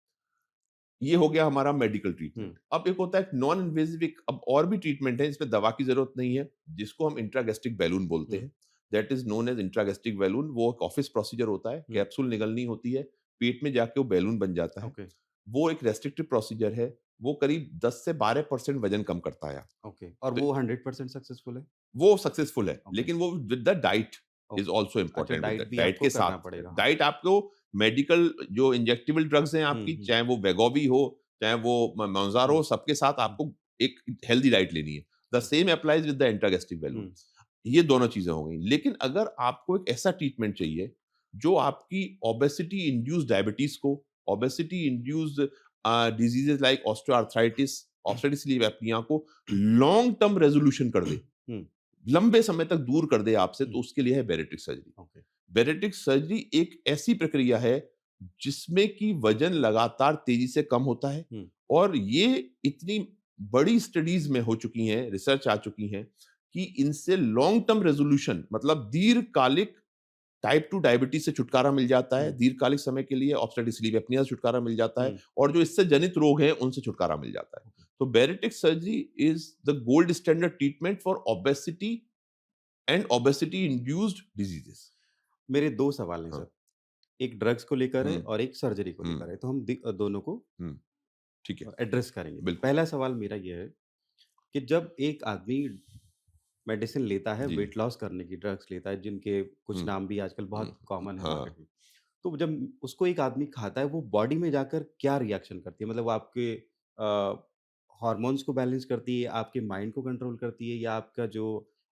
S1: ये हो गया हमारा मेडिकल
S2: हुँ,
S1: ट्रीटमेंट। अब एक होता है नॉन इन्वेसिव, एक अब और भी ट्रीटमेंट है, इसमें दवा की ज़रूरत नहीं है, जिसको हम इंट्रागैस्ट्रिक बैलून बोलते
S2: हुँ,
S1: हैं। That is known as intragastric balloon. वो एक ऑफिस प्रोसीजर होता है,
S2: हुँ,
S1: कैप्सूल निगलनी होती है, पेट में जाके वो बैलून बन जाता है।
S2: ओके,
S1: वो एक रेस्ट्रिक्टिव प्रोसीजर है, वो करीब 10 से 12% वज़न कम करता है।
S2: ओके और
S1: तो
S2: वो 100% सक्सेसफुल है?
S1: वो सक्सेसफुल है,
S2: ओके,
S1: लेकिन वो with the diet is
S2: okay.
S1: Also
S2: अच्छा
S1: इम्पोर्टेंट, विद द
S2: डाइट भी
S1: डाइट
S2: आपको
S1: के
S2: करना
S1: साथ।
S2: पड़ेगा, हाँ।
S1: डाइट आपको मेडिकल जो इंजेक्टेबल ड्रग्स हैं
S2: हुँ,
S1: आपकी,
S2: हुँ,
S1: चाहे वो वेगोवी हो, चाहे वो मोंजारो
S2: हुँ,
S1: हो, सबके साथ
S2: हुँ,
S1: आपको एक हेल्दी डाइट लेनी है। The
S2: hmm,
S1: same applies with the intragastric balloon.
S2: Hmm,
S1: ये दोनों चीज़ें हो गई। लेकिन अगर आपको एक ऐसा ट्रीटमेंट चाहिए, जो आपकी ओबेसिटी इंड्यूस्ड डायबिटीज़ को, obesity induced diseases like osteoarthritis, oxidative sleep apnoea को लॉन्ग टर्म रेज़ोल्यूशन कर दे,
S2: हुँ,
S1: लंबे समय तक दूर कर दे आपसे,
S2: हुँ,
S1: तो उसके लिए है बैरेट्रिक सर्जरी।
S2: ओके,
S1: बैरेट्रिक सर्जरी एक ऐसी प्रक्रिया है जिसमें कि वजन लगातार तेजी से कम होता है,
S2: हुँ,
S1: और ये इतनी बड़ी स्टडीज में हो चुकी हैं, रिसर्च आ चुकी हैं कि इनसे लॉन्ग टर्म रेजोल्यूशन, मतलब दीर्घकालिक टाइप 2 डायबिटीज से छुटकारा मिल जाता है,
S2: हुँ,
S1: दीर्घकालिक समय के लिए ऑब्स्ट्रक्टिव स्लीप एपनिया से छुटकारा मिल जाता है,
S2: हुँ,
S1: और जो इससे जनित रोग हैं उनसे छुटकारा मिल जाता है।
S2: ओके।
S1: तो bariatric surgery is the gold standard treatment for obesity and obesity induced diseases.
S2: मेरे 2 सवाल हैं
S1: हाँ।
S2: सर, एक ड्रग्स को लेकर है
S1: हुँ,
S2: और एक सर्जरी को
S1: हुँ,
S2: लेकर है, तो हम दोनों को
S1: हुँ। ठीक है,
S2: एड्रेस करेंगे।
S1: बिल्कुल।
S2: पहला सवाल मेरा ये है कि जब एक आदमी मेडिसिन लेता है,
S1: जी।
S2: वेट लॉस करने की ड्रग्स लेता है, जिनके कुछ
S1: हुँ,
S2: नाम भी आजकल
S1: हुँ,
S2: बहुत कॉमन है
S1: हाँ।
S2: मार्केट में। तो जब उसको एक आदमी खाता है, वो बॉडी में जाकर क्या रिएक्शन करती है? मतलब वो आपके हार्मोन्स को बैलेंस करती है, आपके माइंड को कंट्रोल करती है या आपका जो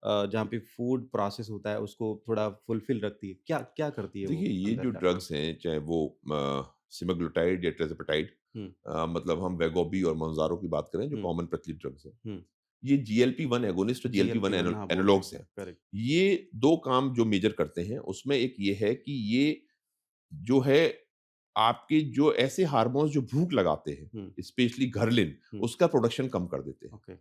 S2: जहाँ पे फूड प्रोसेस होता है, उसको थोड़ा फुलफिल रखती है? क्या क्या करती है
S1: देखिए,
S2: वो
S1: ये
S2: अंदर
S1: जो
S2: का?
S1: ड्रग्स हैं, चाहे वो सेमाग्लुटाइड या ट्राज़ेपेटाइड,
S2: हुँ,
S1: मतलब हम वेगोबी और मोंजारो की बात करें, जो
S2: हुँ,
S1: कॉमन प्रचलित ड्रग्स हैं।
S2: हुँ।
S1: ये जीएलपी-1 एगोनिस्ट और जीएलपी-1
S2: जीएलपी-1 हाँ, बोलते हैं
S1: एनालॉग्स
S2: सर,
S1: हैं।
S2: करेक्ट।
S1: ये 2 काम जो मेजर करते हैं, उसमें एक ये है कि ये जो है आपके जो ऐसे हार्मोन्स जो भूख लगाते हैं,
S2: हुँ,
S1: स्पेशली घर्लिन,
S2: हुँ,
S1: उसका प्रोडक्शन कम कर देते हैं।
S2: ओके,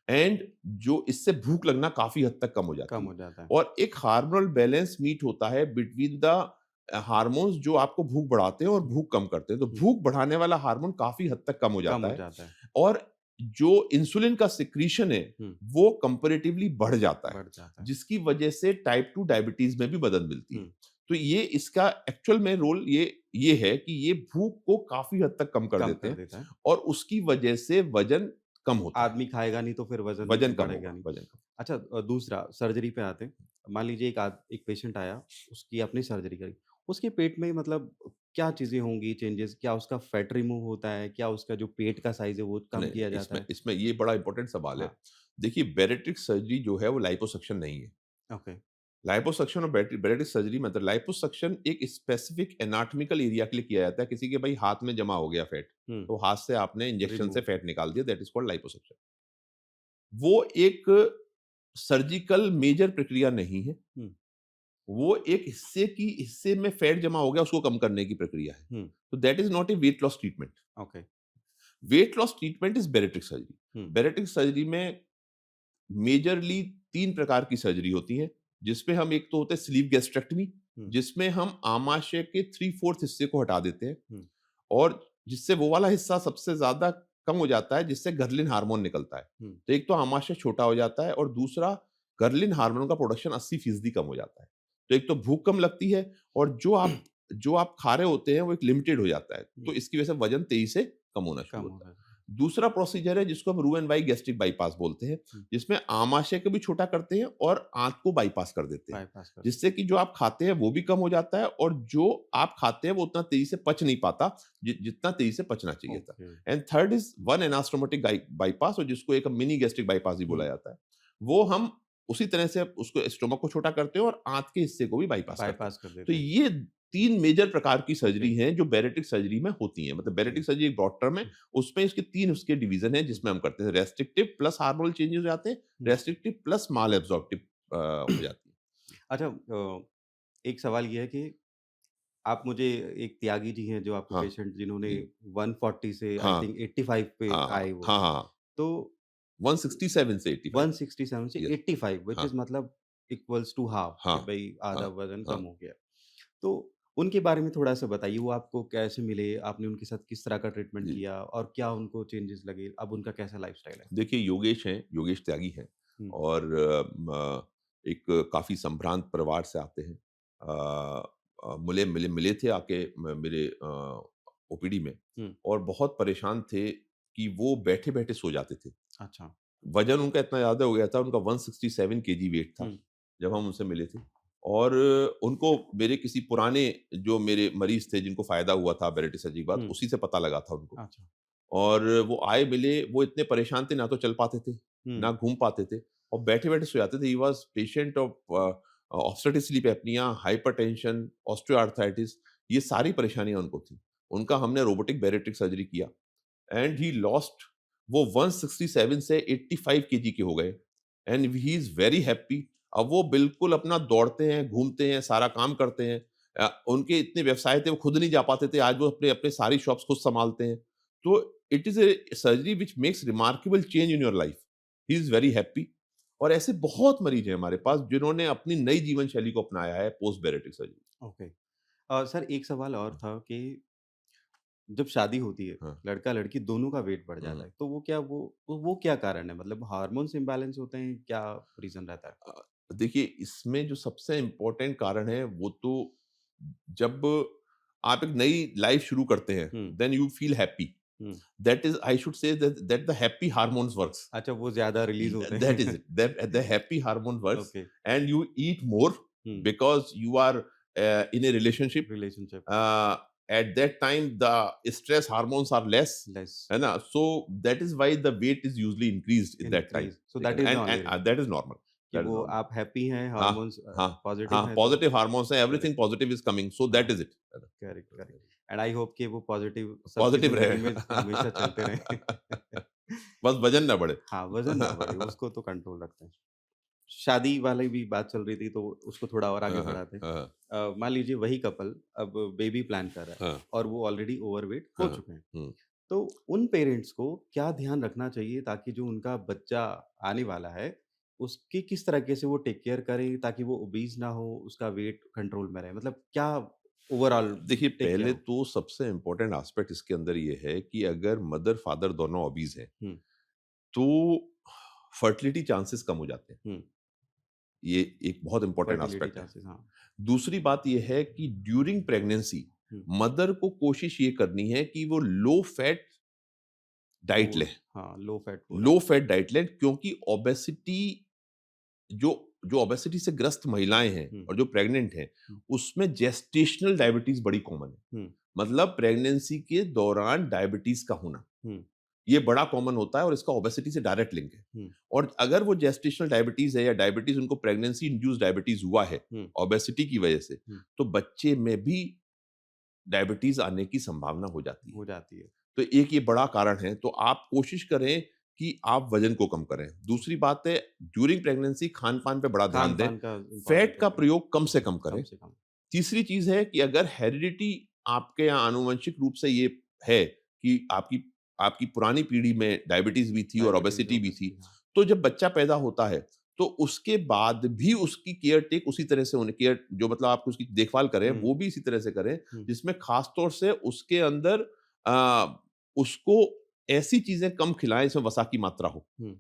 S1: एंड जो इससे भूख लगना काफ़ी हद तक कम हो
S2: कम
S1: जाती है,
S2: हो जाता है।
S1: और एक हार्मोनल बैलेंस मीट होता है बिटवीन द हार्मोन्स जो आपको भूख बढ़ाते हैं और
S2: हुँ,
S1: भूख कम करते हैं। तो
S2: हुँ,
S1: भूख बढ़ाने वाला हार्मोन काफ़ी हद तक कम हो
S2: कम
S1: जाता
S2: हो
S1: है,
S2: जाता है।
S1: और जो इंसुलिन का सिक्रीशन है,
S2: हुँ,
S1: वो कंपैरेटिवली बढ़ जाता है,
S2: बढ़ जाता है।
S1: जिसकी वजह से टाइप 2 डायबिटीज़ में भी मदद मिलती है।
S2: हुँ,
S1: तो ये इसका एक्चुअल में रोल ये है कि ये भूख को काफ़ी हद तक कम कर
S2: कम
S1: देते
S2: कर
S1: हैं,
S2: देता है।
S1: और उसकी वजह से वज़न कम होता है।
S2: आदमी खाएगा नहीं तो फिर वज़न
S1: वज़न कम
S2: बढ़ेगा
S1: होगा,
S2: नहीं।
S1: वज़न कम।
S2: अच्छा दूसरा सर्जरी पे आते हैं। मान लीजिए एक पेशेंट आया, उसकी आपने सर्जरी करी। उसके पेट में मतलब क्या चीज़ें होंगी चेंजेज़? क्या उसका फैट रिमूव होता है? क्या उसका जो पेट का साइज़ है वो कम
S1: नहीं, नहीं,
S2: किया जाता
S1: इसमें
S2: है?
S1: इसमें ये बड़ा इंपॉर्टेंट सवाल है।
S2: हाँ,
S1: देखिए, बैरेट्रिक सर्जरी जो है वो लाइपोसक्शन नहीं है।
S2: ओके।
S1: लाइपोसक्शन और बैरेट्रिक सर्जरी में, मतलब लाइपोसक्शन एक स्पेसिफिक एनाटॉमिकल एरिया के लिए किया जाता है। किसी के भाई हाथ में जमा हो गया फैट,
S2: हुँ,
S1: तो हाथ से आपने इंजेक्शन
S2: रिमूव
S1: से
S2: किया।
S1: फैट निकाल दिया, दैट इज़ कॉल्ड लाइपोसक्शन। वो एक सर्जिकल मेजर प्रक्रिया नहीं है।
S2: हुँ,
S1: वो एक हिस्से में फैट जमा हो गया, उसको कम करने की प्रक्रिया है।
S2: हुँ,
S1: तो that is not a weight loss treatment.
S2: Okay.
S1: Weight loss treatment is bariatric surgery.
S2: Hmm,
S1: bariatric surgery में मेजरली 3 प्रकार की सर्जरी होती है, जिसमें हम एक तो होता है स्लीव गैस्ट्रेक्टमी,
S2: हुँ,
S1: जिसमें हम आमाशय के 3/4 हिस्से को हटा देते हैं
S2: हुँ,
S1: और जिससे वो वाला हिस्सा सबसे ज़्यादा कम हो जाता है, जिससे घर्लिन हार्मोन निकलता है।
S2: हुँ,
S1: तो एक तो आमाशय छोटा हो जाता है और दूसरा घर्लिन हार्मोन का प्रोडक्शन 80% कम हो जाता है। तो एक तो भूख कम लगती है और जो आप खा रहे होते हैं वो एक लिमिटेड हो जाता है।
S2: हुँ,
S1: तो इसकी वजह से वज़न तेज़ी से कम होना शुरू
S2: कम हो
S1: होता है।
S2: रहा है।
S1: दूसरा प्रोसीजर है जिसको हम रूएन-वाई गैस्ट्रिक बाईपास बोलते हैं,
S2: हुँ,
S1: जिसमें आमाशय को भी छोटा करते हैं और आंत को बाईपास कर देते हैं।
S2: बायपास कर
S1: जिससे कि जो आप खाते हैं वो भी कम हो जाता है और जो आप खाते हैं वो उतना तेज़ी से पच नहीं पाता, जितना तेज़ी से पचना चाहिए था।
S2: Okay.
S1: And third is one anastomotic bypass और जिसको एक मिनी गैस्ट्रिक बाईपास भी बोला
S2: हुँ,
S1: जाता है। वो हम उसी तरह से उसको स्टोमक को छोटा करते हैं और आंत के हिस्से को भी बाईपास करते हैं।
S2: बायपास कर
S1: तो
S2: देते हैं।
S1: ये 3 मेजर प्रकार की
S2: ओके,
S1: सर्जरी हैं जो बैरेट्रिक सर्जरी में होती हैं। मतलब
S2: ओके।
S1: बैरेट्रिक सर्जरी एक ब्रॉड टर्म है,
S2: हुँ,
S1: उसमें इसके 3 उसके डिवीज़न हैं
S2: हुँ,
S1: जिसमें हम करते हैं। रेस्ट्रिक्टिव प्लस हार्मोनल चेंजेस हो जाते हैं,
S2: हुँ।
S1: रेस्ट्रिक्टिव प्लस माल एब्सॉर्प्टिव हो जाती है।
S2: अच्छा एक सवाल ये है कि आप मुझे एक त्यागी जी हैं जो आपके
S1: हाँ,
S2: पेशेंट जिन्होंने
S1: जी।
S2: 140 से आई
S1: हाँ,
S2: थिंक 85 पे
S1: हाँ,
S2: आए
S1: हाँ,
S2: वो।
S1: हाँ, हाँ।
S2: तो
S1: 167 से 85
S2: 167 से
S1: यस
S2: 85 व्हिच
S1: हाँ,
S2: इज़ मतलब इक्वल्स टू हाल्फ
S1: हाँ,
S2: कि भई आधा
S1: हाँ,
S2: वज़न कम
S1: हाँ।
S2: हो गया। तो उनके बारे में थोड़ा-सा बताइए वो आपको कैसे मिले? आपने उनके साथ किस तरह का ट्रीटमेंट
S1: जी,
S2: किया और क्या उनको चेंजेस लगे? अब उनका कैसा लाइफ़स्टाइल है?
S1: देखिए योगेश हैं, योगेश त्यागी हैं
S2: हुँ,
S1: और एक काफ़ी संभ्रांत परिवार से आते हैं। मिले मिले मिले थे आके मेरे ओपीडी में
S2: हुँ,
S1: और बहुत परेशान थे कि वो बैठे-बैठे सो जाते थे।
S2: अच्छा।
S1: वज़न उनका इतना ज़्यादा हो गया था, उनका 167 केजी वेट था,
S2: हुँ,
S1: जब हम उनसे मिले थे और उनको मेरे किसी पुराने जो मेरे मरीज़ थे जिनको फ़ायदा हुआ था बैरेटी सर्जरी के बाद,
S2: हुँ,
S1: उसी से पता लगा था उनको।
S2: अच्छा।
S1: और वो आए मिले, वो इतने परेशान थे, ना तो चल पाते थे,
S2: हुँ,
S1: ना घूम पाते थे और बैठे-बैठे सो जाते थे। He was patient of obstetric sleep apnoea, hypertension, osteoarthritis ये सारी परेशानियाँ उनको थी। उनका हमने रोबोटिक बैरेट्रिक सर्जरी किया एंड ही लॉस्ट वो 167 से 85 केजी के हो गए and he is very happy. अब वो बिल्कुल अपना दौड़ते हैं, घूमते हैं, सारा काम करते हैं। उनके इतने व्यवसाय थे, वो खुद नहीं जा पाते थे, आज वो अपने अपने सारी शॉप्स खुद सँभालते हैं। तो it is a surgery which makes remarkable change in your life. He is very happy और ऐसे बहुत मरीज़ हैं हमारे पास जिन्होंने अपनी नई जीवन शैली को अपनाया है पोस्ट बैरेट्रिक सर्जरी।
S2: ओके। सर एक सवाल और था कि जब शादी होती है,
S1: हाँ,
S2: लड़का-लड़की दोनों का वेट बढ़ जाता
S1: हुँ।
S2: है, तो वो क्या कारण है? मतलब हार्मोन्स इम्बैलेंस होते हैं, क्या रीज़न रहता है?
S1: देखिए इसमें जो सबसे इम्पोर्टेंट कारण है वो तो जब आप एक नई लाइफ शुरू करते हैं
S2: hmm,
S1: then you feel happy
S2: hmm.
S1: That is I should say that the happy hormones works
S2: अच्छा वो ज़्यादा रिलीज़ होते
S1: that is
S2: हैं।
S1: it that the happy hormone works
S2: okay,
S1: and you eat more
S2: hmm,
S1: because you are in a relationship
S2: relationship
S1: uh, at that time the stress hormones are less
S2: less
S1: है ना so that is why the weight is usually increased at that time
S2: increase so
S1: ठीक है
S2: that
S1: ना?
S2: Is the
S1: and
S2: only reason
S1: that is normal
S2: कि
S1: that is
S2: वो
S1: normal
S2: आप happy हैं,
S1: हाँ
S2: हार्मोन्स
S1: हाँ
S2: पॉज़िटिव
S1: हाँ
S2: हैं तो
S1: पॉजिटिव हार्मोन्स हैं
S2: correct,
S1: everything positive is coming so that
S2: हाँ,
S1: is it
S2: correct, correct and I hope कि वो पॉज़िटिव सबकी
S1: पॉजिटिव
S2: ज़िंदगी में हमेशा चलते
S1: रहे
S2: रहें।
S1: बस वजन ना बढ़े
S2: हाँ, वज़न ना बढ़े, उसको तो कंट्रोल रखते हैं। शादी वाली भी बात चल रही थी तो उसको थोड़ा और आगे
S1: हाँ हाँ
S2: बढ़ाते हैं।
S1: हाँ
S2: मान लीजिए वही कपल अब बेबी प्लान कर रहा है
S1: हाँ
S2: और वो ऑलरेडी ओवरवेट हो
S1: हाँ
S2: चुके हैं।
S1: हम्म।
S2: तो उन पेरेंट्स को क्या ध्यान रखना चाहिए ताकि जो उनका बच्चा आने वाला है, उसकी किस तरीके से वो टेक केयर करें ताकि वो ओबीज़ ना हो, उसका वेट कंट्रोल में रहे? मतलब क्या ओवरऑल
S1: देखिए
S2: टेक केयर
S1: पहले
S2: हो?
S1: तो सबसे इम्पोर्टेंट एस्पेक्ट इसके अंदर ये है कि अगर मदर फादर दोनों ओबीज हैं
S2: हुँ,
S1: तो फर्टिलिटी चांसेस कम हो जाते हैं
S2: हुँ,
S1: ये एक बहुत इंपॉर्टेंट
S2: फर्टिलिटी
S1: एस्पेक्ट है
S2: चांसेस हाँ।
S1: दूसरी बात ये है कि ड्यूरिंग प्रेगनेंसी
S2: हुँ,
S1: मदर को कोशिश ये करनी है कि वो लो फैट डाइट
S2: फूड
S1: लें
S2: हाँ, लो फैट फूड हाँ।
S1: लो फैट डाइट लें क्योंकि ओबेसिटी जो जो ओबेसिटी से ग्रस्त महिलाएं हैं
S2: हुँ,
S1: और जो प्रेग्नेंट हैं
S2: हुँ,
S1: उसमें जेस्टेशनल डायबिटीज बड़ी कॉमन है
S2: हुँ,
S1: मतलब प्रेगनेंसी के दौरान डायबिटीज का होना
S2: हुँ,
S1: ये बड़ा कॉमन होता है और इसका ओबेसिटी से डायरेक्ट लिंक है
S2: हुँ,
S1: और अगर वो जेस्टेशनल डायबिटीज है या डायबिटीज उनको प्रेगनेंसी इंड्यूस डायबिटीज हुआ है
S2: हुँ,
S1: ओबेसिटी की वजह से
S2: हुँ,
S1: तो बच्चे में भी डायबिटीज आने की संभावना हो जाती है
S2: हो जाती है।
S1: तो एक ये बड़ा कारण है तो आप कोशिश करें कि आप वजन को कम करें। दूसरी बात है, ड्यूरिंग प्रेगनेंसी खान-पान पे बड़ा ध्यान दें,
S2: खान-पान का
S1: फैट
S2: इम्पोर्टेंट
S1: का
S2: रोल है,
S1: प्रयोग कम से कम
S2: कम
S1: करें।
S2: से कम।
S1: तीसरी चीज़ है कि अगर हेरिडिटी आपके यहाँ आनुवंशिक रूप से ये है कि आपकी आपकी पुरानी पीढ़ी में डायबिटीज़ भी थी और
S2: डायबिटीज़,
S1: ओबेसिटी भी थी,
S2: ओबेसिटी हाँ।
S1: तो जब बच्चा पैदा होता है, तो उसके बाद भी उसकी केयर टेक उसी तरह से होनी केयर जो मतलब आप उसकी देखभाल करें,
S2: हुँ,
S1: वो भी इसी तरह से करें,
S2: हुँ,
S1: जिसमें ख़ास तौर से उसके अंदर उसको ऐसी चीज़ें कम खिलाएँ, जिसमें वसा की मात्रा हो।
S2: हुँ,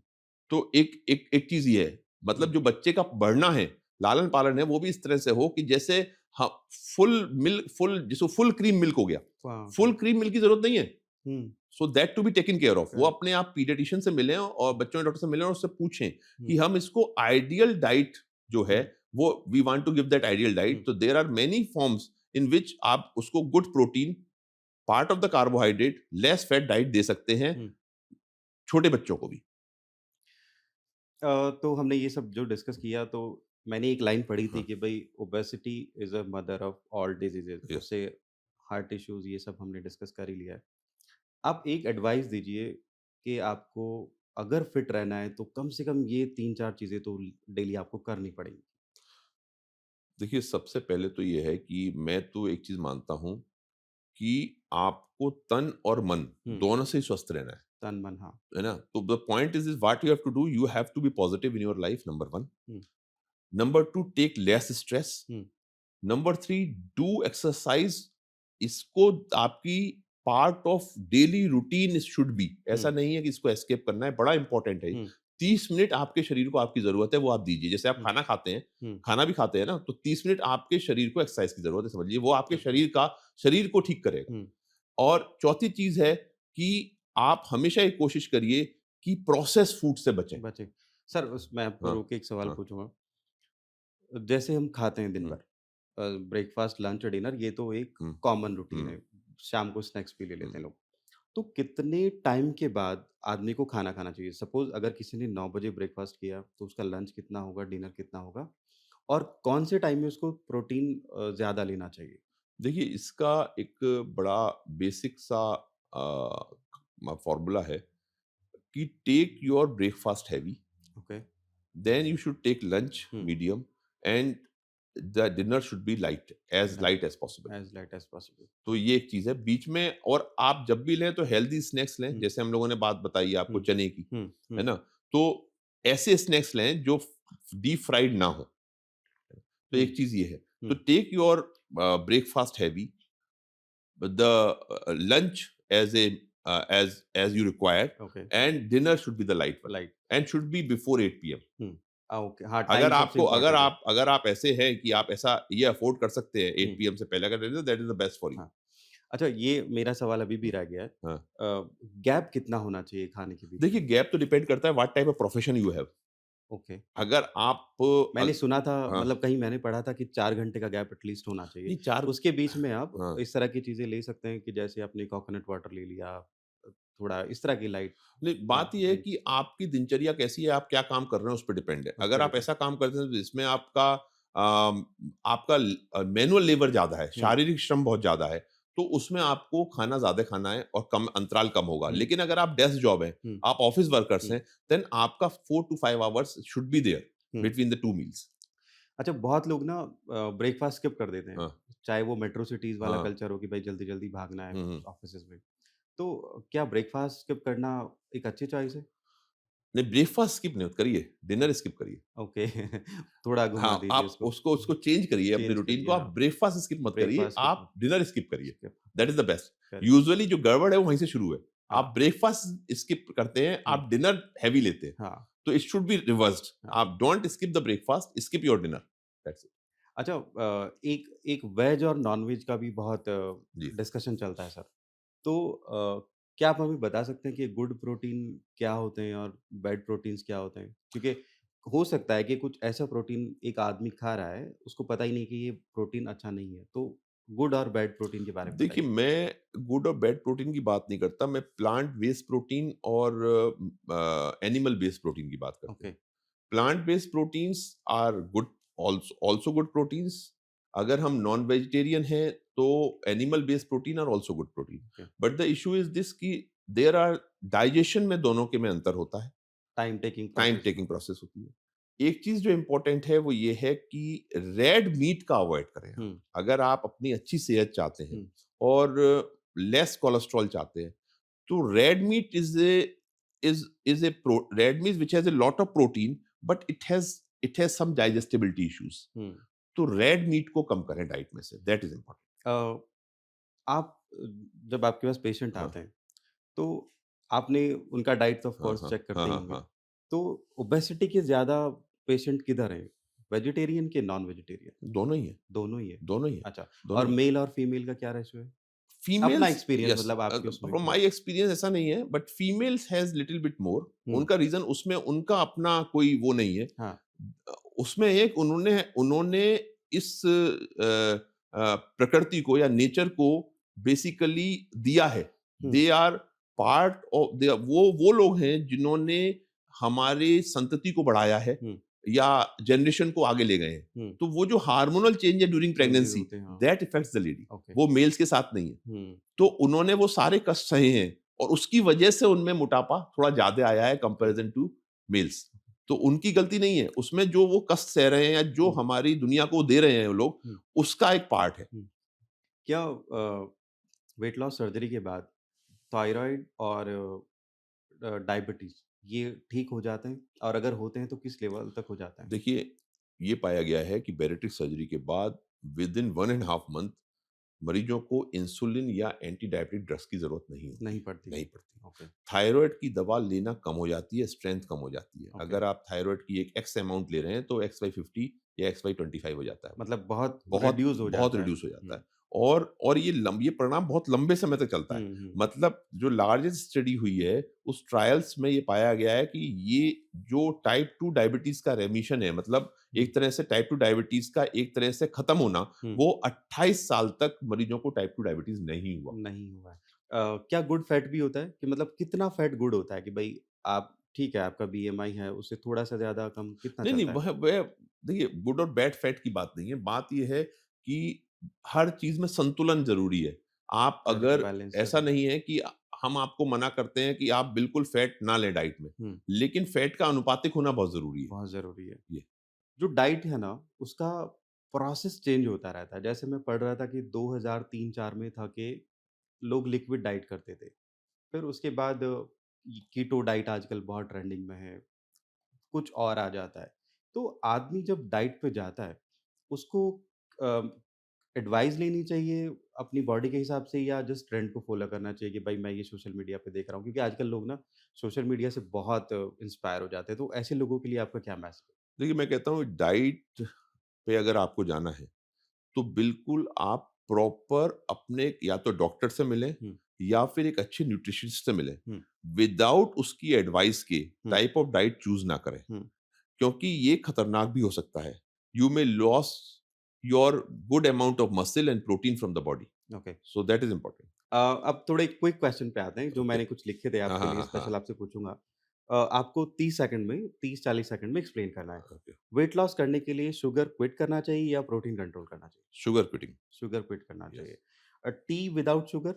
S1: तो एक एक एक चीज़ ये है, मतलब
S2: हुँ,
S1: जो बच्चे का बढ़ना है, लालन-पालन है, वो भी इस तरह से हो कि जैसे ह फुल जिसको फुल क्रीम मिल्क हो गया।
S2: हाँ,
S1: फुल क्रीम मिल्क की ज़रूरत नहीं है।
S2: Hmm,
S1: so that to be taken care of. वो
S2: करेक्ट,
S1: अपने आप पीडियाट्रिशियन से मिलें और बच्चों के डॉक्टर से मिलें और उससे पूछें
S2: हुँ,
S1: कि हम इसको आइडियल डाइट जो है,
S2: हुँ,
S1: वो we want to give that ideal
S2: hmm,
S1: diet. तो there are many forms in which आप उसको good protein, part of the carbohydrate, less fat diet दे सकते हैं,
S2: हुँ।
S1: छोटे बच्चों को भी।
S2: तो हमने ये सब जो डिस्कस किया तो मैंने एक लाइन पढ़ी थी
S1: हाँ,
S2: कि भाई obesity is a mother of all diseases
S1: yes.
S2: उससे हार्ट इश्यूज़ ये सब हमने डिस्कस कर ही लिया है। आप एक एडवाइस दीजिए कि आपको अगर फिट रहना है तो कम से कम ये 3-4 चीज़ें तो डेली आपको करनी पड़ेंगी।
S1: देखिए, सबसे पहले तो ये है कि मैं तो एक चीज़ मानता हूँ कि आपको तन और मन
S2: हुँ,
S1: दोनों से ही स्वस्थ रहना
S2: तन, मन हाँ।
S1: है ना? तो the point is what you have to do, you have to be positive in your life, number 1।
S2: Hmm,
S1: number 2, take less stress.
S2: Hmm,
S1: number 3, do exercise. इसको आपकी part of daily routine should be.
S2: हुँ,
S1: ऐसा नहीं है कि इसको escape करना है, बड़ा इंपॉर्टेंट है।
S2: हुँ,
S1: 30 मिनट आपके शरीर को आपकी जरूरत है, वो आप दीजिए। जैसे आप
S2: हुँ,
S1: खाना खाते हैं,
S2: हुँ,
S1: खाना भी खाते हैं ना, तो 30 मिनट आपके शरीर को एक्सरसाइज की जरूरत है, समझिए वो आपके
S2: बिल्कुल।
S1: शरीर को ठीक करेगा।
S2: हुँ,
S1: और चौथी चीज है कि आप हमेशा ये कोशिश करिए कि प्रोसेस फूड से बचें।
S2: बचे। सर उस मैं आपको
S1: हाँ,
S2: रोक के एक सवाल
S1: हाँ,
S2: पूछूँगा। जैसे हम खाते हैं दिन
S1: हुँ,
S2: भर ब्रेकफ़ास्ट, लंच और डिनर ये तो एक
S1: हुँ,
S2: कॉमन रूटीन
S1: हुँ,
S2: है। शाम को स्नैक्स भी ले
S1: हुँ।
S2: लेते हैं लोग। तो कितने टाइम के बाद आदमी को खाना खाना चाहिए? सपोज़ अगर किसी ने 9 बजे ब्रेकफ़ास्ट किया तो उसका लंच कितना होगा, डिनर कितना होगा? और कौन से टाइम में उसको प्रोटीन ज़्यादा लेना चाहिए?
S1: देखिए, इसका एक बड़ा बेसिक सा फॉर्मूला है कि take your breakfast heavy,
S2: okay.
S1: Then you should take lunch
S2: hmm,
S1: medium, and the dinner should be
S2: light
S1: light as possible.
S2: As light as possible.
S1: तो ये एक चीज है बीच में। और आप जब भी लें तो हेल्दी स्नैक्स लें,
S2: हुँ,
S1: जैसे हम लोगों ने बात बताई आपको
S2: हुँ,
S1: चने की,
S2: हुँ,
S1: है
S2: हुँ,
S1: ना? तो ऐसे स्नैक्स लें जो डीप फ्राइड ना हो। तो
S2: हुँ,
S1: एक चीज ये है। तो
S2: hmm,
S1: take your breakfast heavy, the lunch as you require,
S2: okay,
S1: and dinner should be the light one,
S2: light
S1: and should be before 8 p.m.
S2: Hmm. Okay, हाँ, टाइम सबसे
S1: अगर
S2: इम्पोर्टेंट है।
S1: आप ऐसे हैं कि आप ऐसा ये अफोर्ड कर सकते हैं
S2: हुँ,
S1: 8 पीएम से पहले अगर that is the best for you.
S2: हाँ। अच्छा ये मेरा सवाल अभी भी रह गया है।
S1: हाँ,
S2: गैप कितना होना चाहिए खाने के बीच
S1: देखिए,
S2: में?
S1: गैप तो डिपेंड करता है what type of profession you have.
S2: Okay.
S1: अगर आप
S2: मैंने सुना था
S1: हाँ,
S2: मतलब कहीं मैंने पढ़ा था कि 4 घंटे का गैप एटलीस्ट होना चाहिए।
S1: नहीं चार,
S2: उसके बीच में आप
S1: हाँ,
S2: इस तरह की चीज़ें ले सकते हैं कि जैसे आपने कोकोनट वाटर ले लिया, थोड़ा इस तरह की लाइट
S1: नहीं, बात ये है
S2: ड्रिंक
S1: कि आपकी दिनचर्या कैसी है, आप क्या काम कर रहे हैं, उस पे डिपेंड है।
S2: उस
S1: अगर
S2: पे
S1: आप
S2: डिपेंड
S1: ऐसा काम करते हैं जिसमें आपका मैनुअल लेबर ज़्यादा है,
S2: हुँ,
S1: शारीरिक श्रम बहुत ज़्यादा है, तो उसमें आपको खाना ज़्यादा खाना है और कम अंतराल कम होगा।
S2: हुँ,
S1: लेकिन अगर आप डेस्क जॉब है,
S2: हुँ,
S1: आप ऑफिस वर्कर्स
S2: हुँ,
S1: हैं, देन आपका 4 to 5 hours should be there
S2: hmm.
S1: Between the 2 meals.
S2: अच्छा बहुत लोग ना ब्रेकफ़ास्ट स्किप कर देते हैं।
S1: हाँ,
S2: चाहे वो मेट्रो सिटीज़ वाला
S1: हाँ।
S2: कल्चर हो कि भाई जल्दी-जल्दी भागना है
S1: हुँ, हुँ।
S2: ऑफ़िसेज़ में। तो क्या ब्रेकफ़ास्ट स्किप करना एक अच्छी चॉइस है?
S1: नहीं, ब्रेकफास्ट स्किप नहीं करिए, डिनर स्किप करिए।
S2: ओके थोड़ा घुमा
S1: हाँ,
S2: दीजिए
S1: आप
S2: उसको।
S1: उसको उसको चेंज करिए अपने
S2: चेंज
S1: रूटीन
S2: करिए
S1: को, आप
S2: हाँ,
S1: ब्रेकफास्ट स्किप मत करिए,
S2: ब्रेकफ़ास्ट स्किप
S1: आप डिनर स्किप करिए।
S2: Skip
S1: that is the best.
S2: Correct,
S1: usually जो गड़बड़ है वो वहीं से शुरू है।
S2: हाँ,
S1: आप ब्रेकफास्ट स्किप करते हैं,
S2: हुँ,
S1: आप डिनर हेवी लेते हैं।
S2: हाँ,
S1: तो इट शुड बी रिवर्स्ड।
S2: हाँ।
S1: आप don't skip the breakfast, skip your dinner. That's it.
S2: अच्छा एक एक वेज और नॉन-वेज का भी बहुत
S1: जी।
S2: डिस्कशन चलता है सर। तो क्या आप हमें बता सकते हैं कि गुड प्रोटीन क्या होते हैं और बैड प्रोटीन्स क्या होते हैं? क्योंकि हो सकता है कि कुछ ऐसा प्रोटीन एक आदमी खा रहा है, उसको पता ही नहीं कि ये प्रोटीन अच्छा नहीं है। तो गुड और बैड प्रोटीन के बारे में
S1: देखिए,
S2: बताइए?
S1: मैं गुड और बैड प्रोटीन की बात नहीं करता, मैं प्लांट बेस्ड प्रोटीन और एनिमल बेस्ड प्रोटीन की बात करते
S2: ओके,
S1: हैं। Plant based proteins are good, also good proteins. अगर हम नॉन वेजिटेरियन हैं तो animal based protein are also good protein.
S2: Okay.
S1: But the issue is this कि देयर आर डाइजेशन में दोनों के में अंतर होता है,
S2: time taking
S1: time
S2: process
S1: taking
S2: होता है।
S1: प्रोसेस होती है। एक चीज़ जो इम्पोर्टेंट है वो ये है कि रेड मीट का अवॉइड करें आप।
S2: हुँ,
S1: अगर आप अपनी अच्छी सेहत चाहते हैं
S2: हुँ,
S1: और लेस कोलेस्ट्रॉल चाहते हैं, तो red meat is red meat which has a lot of protein but it has some digestibility issues.
S2: Hmm.
S1: तो रेड मीट को कम करें डाइट में से, दैट इज़ इम्पोर्टेंट।
S2: अ, आप जब आपके पास पेशेंट
S1: हाँ,
S2: आते हैं, तो आपने उनका डाइट ऑफ
S1: हाँ,
S2: कोर्स
S1: हाँ,
S2: चेक
S1: हाँ,
S2: करते ही
S1: हाँ,
S2: होंगे।
S1: हाँ।
S2: तो ओबेसिटी के ज़्यादा पेशेंट किधर हैं? वेजिटेरियन के नॉन वेजिटेरियन?
S1: दोनों ही है,
S2: दोनों ही है।
S1: दोनों ही है,
S2: अच्छा, और
S1: दोनों ही है।
S2: मेल और फीमेल का क्या रेशियो है? अपना
S1: फीमेल्स
S2: एक्सपीरियंस
S1: यस
S2: मतलब आपके उसमें?
S1: फ्रॉम
S2: हुँ,
S1: माय एक्सपीरियंस ऐसा नहीं है but females has little bit more.
S2: Hmm,
S1: उनका रीजन उसमें उनका अपना कोई वो नहीं है।
S2: हाँ,
S1: उसमें एक उन्होंने उन्होंने इस प्रकृति को या नेचर को बेसिकली दिया है।
S2: हुँ,
S1: दे आर पार्ट ऑफ दे, वो लोग हैं जिन्होंने हमारे संतति को बढ़ाया है
S2: हुँ,
S1: या जनरेशन को आगे ले गए हैं।
S2: हुँ,
S1: तो वो जो हार्मोनल चेंज है ड्यूरिंग
S2: चेंजेज़
S1: प्रेगनेंसी,
S2: होते हैं, हाँ,
S1: that effects the lady.
S2: Okay,
S1: वो मेल्स के साथ नहीं है।
S2: हुँ,
S1: तो उन्होंने वो सारे कष्ट सहे हैं और उसकी वजह से उनमें मोटापा थोड़ा ज्यादा आया है
S2: ओके,
S1: कंपैरिजन टू मेल्स। तो उनकी गलती नहीं है उसमें, जो वो कष्ट सह रहे हैं या जो
S2: हुँ,
S1: हमारी दुनिया को दे रहे हैं वो लोग,
S2: हुँ,
S1: उसका एक पार्ट है।
S2: हुँ। क्या वेट लॉस सर्जरी के बाद थायरॉइड और डायबिटीज़ ये ठीक हो जाते हैं? और अगर होते हैं तो किस लेवल तक हो जाते हैं?
S1: देखिए, ये पाया गया है कि बैरेट्रिक सर्जरी के बाद with in 1 and half month मरीजों को इंसुलिन या एंटी डायबिटिक ड्रग्स की जरूरत नहीं होती,
S2: नहीं पड़ती।
S1: नहीं पड़ती।
S2: ओके,
S1: थायराइड की दवा लेना कम हो जाती है, स्ट्रेंथ कम हो जाती है।
S2: ओके।
S1: अगर आप थायराइड की एक एक्स अमाउंट ले रहे हैं तो एक्स बाई 50 या एक्स बाई 25 हो जाता है वो।
S2: मतलब बहुत
S1: बहुत
S2: रिड्यूस हो
S1: बहुत
S2: जाता है।
S1: रिड्यूस हो जाता
S2: हुँ,
S1: है। और ये परिणाम बहुत लंबे समय तक चलता है।
S2: हुँ, हुँ,
S1: मतलब जो लार्जेस्ट स्टडी हुई है, उस ट्रायल्स में ये पाया गया है कि ये जो टाइप 2 डायबिटीज़ का रेमिशन है, मतलब
S2: हुँ,
S1: एक तरह से टाइप 2 डायबिटीज़ का एक तरह से खत्म होना,
S2: हुँ,
S1: वो 28 साल तक मरीजों को टाइप 2 डायबिटीज़ नहीं हुआ।
S2: नहीं हुआ है। क्या गुड फैट भी होता है? कि मतलब कितना फैट गुड होता है कि भई आप ठीक है, आपका बीएमआई है, उससे थोड़ा-सा ज़्यादा कम कितना
S1: नहीं, नहीं,
S2: चलता है?
S1: वह देखिए, गुड और बैड फैट की बात नहीं है। बात ये है कि हर चीज़ में संतुलन ज़रूरी है। आप
S2: डाइट
S1: अगर
S2: बैलेंस
S1: ऐसा
S2: ज़रूरी।
S1: नहीं है कि हम आपको मना करते हैं कि आप बिल्कुल फैट ना लें डाइट में,
S2: हुँ,
S1: लेकिन फैट का अनुपातिक होना बहुत ज़रूरी है।
S2: बहुत ज़रूरी है।
S1: ये
S2: जो डाइट है ना, उसका प्रोसेस चेंज होता रहता है। जैसे मैं पढ़ रहा था कि 2003-4 में था कि लोग लिक्विड डाइट करते थे। फिर उसके बाद कीटो डाइट आजकल बहुत ट्रेंडिंग में है, कुछ और आ जाता है। तो आदमी जब डाइट पे जाता है, उसको अ, एडवाइस लेनी चाहिए अपनी बॉडी के हिसाब से या जस्ट ट्रेंड को फ़ॉलो करना चाहिए कि भाई मैं ये सोशल मीडिया पे देख रहा हूँ? क्योंकि आजकल लोग ना सोशल मीडिया से बहुत इंस्पायर हो जाते हैं। तो ऐसे लोगों के लिए आपका क्या मैसेज है?
S1: देखिए, मैं कहता हूँ डाइट पे अगर आपको जाना है, तो बिल्कुल आप प्रॉपर अपने या तो डॉक्टर से मिलें
S2: हुँ,
S1: या फिर एक अच्छे न्यूट्रिशनिस्ट से मिलें।
S2: हुँ,
S1: विदाउट उसकी एडवाइस के
S2: हुँ,
S1: टाइप ऑफ डाइट चूज़ ना करें।
S2: हुँ,
S1: क्योंकि ये खतरनाक भी हो सकता है। You may loss your good amount of muscle and protein from the body,
S2: okay.
S1: So that is important.
S2: अब थोड़े क्विक क्वेश्चन पे आते हैं, जो
S1: ओके।
S2: मैंने कुछ लिखे थे
S1: हाँ,
S2: आपके
S1: हाँ,
S2: लिए
S1: हाँ,
S2: स्पेशल
S1: हाँ।
S2: आपसे पूछूँगा। आपको 30 सेकंड में 30-40 सेकंड में एक्सप्लेन करना है।
S1: ओके।
S2: वेट लॉस करने के लिए शुगर क्विट करना चाहिए या प्रोटीन कंट्रोल करना चाहिए?
S1: Sugar quitting.
S2: शुगर क्विट करना
S1: यस।
S2: चाहिए। टी विदाउट शुगर,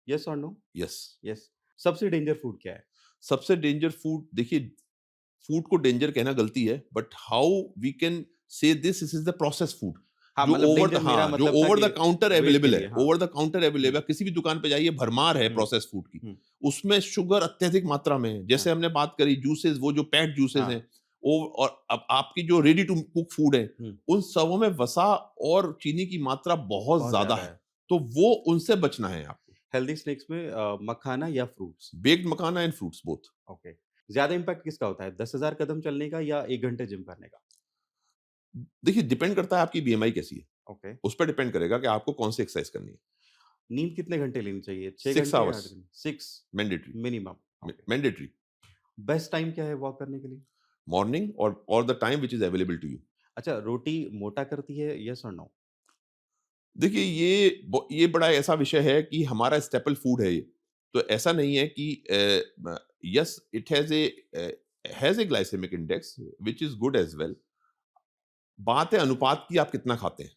S2: येस और नो?
S1: यस।
S2: येस। सबसे डेंजर फूड क्या है?
S1: सबसे डेंजर फूड, देखिए, फूड को डेंजर कहना गलती है, but how we can say this is the process food
S2: हाँ,
S1: जो
S2: मतलब
S1: ओवर द
S2: डेंजर मेरा
S1: हाँ जो
S2: मतलब था
S1: ओवर
S2: कि
S1: द काउंटर
S2: वेट के
S1: अवेलेबल
S2: लिए
S1: है,
S2: हाँ।
S1: Over the counter
S2: hmm,
S1: available है, किसी भी दुकान पे जाइए, भरमार है
S2: हुँ,
S1: प्रोसेस फूड की।
S2: हुँ,
S1: उसमें शुगर अत्यधिक मात्रा में है।
S2: हाँ,
S1: जैसे हमने बात करी जूसेस, वो जो पैक्ड जूसेस
S2: हाँ,
S1: हैं, वो, और अब आपकी जो रेडी टू कुक फूड है,
S2: हुँ,
S1: उन सबों में वसा और चीनी की मात्रा बहुत
S2: बहुत
S1: ज्यादा
S2: ज़्यादा
S1: है।
S2: है।
S1: तो वो उनसे बचना है आपको।
S2: हेल्दी स्नैक्स में मखाना या fruits?
S1: Baked makhana and fruits both.
S2: Okay. ज़्यादा इम्पैक्ट किसका होता है? 10,000 कदम चलने का या 1 घंटे जिम करने का?
S1: देखिए, डिपेंड करता है आपकी बीएमआई कैसी है।
S2: ओके।
S1: उस पर डिपेंड करेगा कि आपको कौन सी एक्सरसाइज करनी है।
S2: नींद कितने घंटे लेनी चाहिए? 6
S1: 6
S2: घंटे या 8
S1: आवर्स
S2: घंटे? 6
S1: mandatory.
S2: Minimum, okay.
S1: Mandatory.
S2: Best time क्या है वॉक करने के लिए?
S1: मॉर्निंग और the time which is available to you.
S2: अच्छा, रोटी मोटा करती है, येस और नो?
S1: देखिए, ये बड़ा ऐसा विषय है कि हमारा स्टेपल फूड है ये। तो ऐसा नहीं है कि yes, it has a glycaemic index which is good as well. बात है अनुपात की, आप कितना खाते हैं।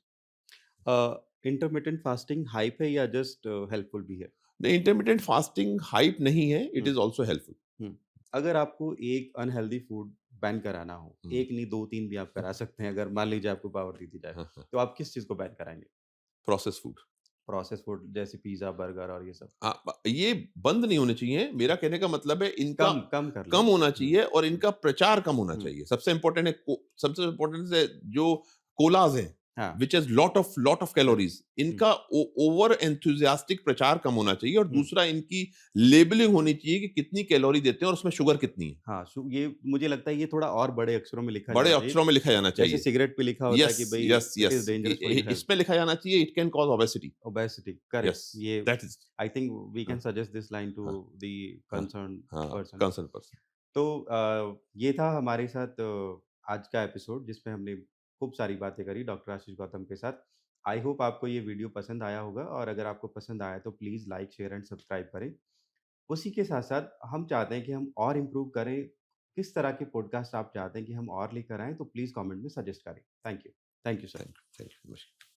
S2: इंटरमिटेंट फास्टिंग हाइप है या जस्ट हेल्पफुल भी है?
S1: नहीं, इंटरमिटेंट फास्टिंग हाइप नहीं है, it
S2: hmm,
S1: is also helpful.
S2: Hmm. अगर आपको एक अनहेल्दी फूड बैन कराना हो,
S1: हुँ।
S2: 1 नहीं 2-3 भी आप करा सकते हैं अगर मान लीजिए आपको पावर दे दी जाए,
S1: हाँ, हाँ।
S2: तो आप किस चीज़ को बैन कराएँगे?
S1: Processed food.
S2: प्रोसेस्ड फूड जैसे पिज़्ज़ा, बर्गर और ये सब?
S1: ये बंद नहीं होने चाहिए, मेरा कहने का मतलब है इनका
S2: कम कम कर
S1: कम
S2: लें।
S1: होना
S2: हुँ,
S1: चाहिए और
S2: हुँ,
S1: इनका प्रचार कम होना
S2: हुँ।
S1: चाहिए। सबसे इम्पोर्टेंट है जो कोलाज़ हैं,
S2: हाँ।
S1: Which has lot of
S2: hmm,
S1: calories,
S2: hmm,
S1: इनका ओवर एंथुसियास्टिक प्रचार कम होना चाहिए और
S2: हुँ।
S1: दूसरा इनकी लेबलिंग होनी चाहिए कि कितनी कैलोरी देते हैं और उसमें शुगर कितनी है।
S2: हाँ, ये मुझे लगता है ये थोड़ा और बड़े अक्षरों में लिखा
S1: बड़े
S2: जाना चाहिए।
S1: अक्षरों में लिखा जाना
S2: जैसे
S1: चाहिए।
S2: सिगरेट पे लिखा होता है
S1: यस,
S2: कि भई
S1: yes,
S2: it
S1: yes.
S2: Is dangerous for your health.
S1: इसमें लिखा जाना चाहिए it can cause obesity.
S2: Obesity correct.
S1: Yes,
S2: ये
S1: that is
S2: I think we can
S1: हाँ,
S2: सजेस्ट दिस लाइन टू
S1: हाँ,
S2: द
S1: हाँ,
S2: कंसर्न्ड
S1: हाँ,
S2: पर्सन।
S1: Concern person.
S2: तो ये था हमारे साथ आज का एपिसोड जिसमें हमने खूब सारी बातें करी डॉक्टर आशीष गौतम के साथ। आई होप आपको ये वीडियो पसंद आया होगा और अगर आपको पसंद आया तो please like, share and subscribe करें। उसी के साथ-साथ हम चाहते हैं कि हम और इम्प्रूव करें। किस तरह के पॉडकास्ट आप चाहते हैं कि हम और लेकर आएँ तो प्लीज़ कमेंट में सजेस्ट करें। Thank you. Thank you sir.
S1: Thank you, नमस्कार।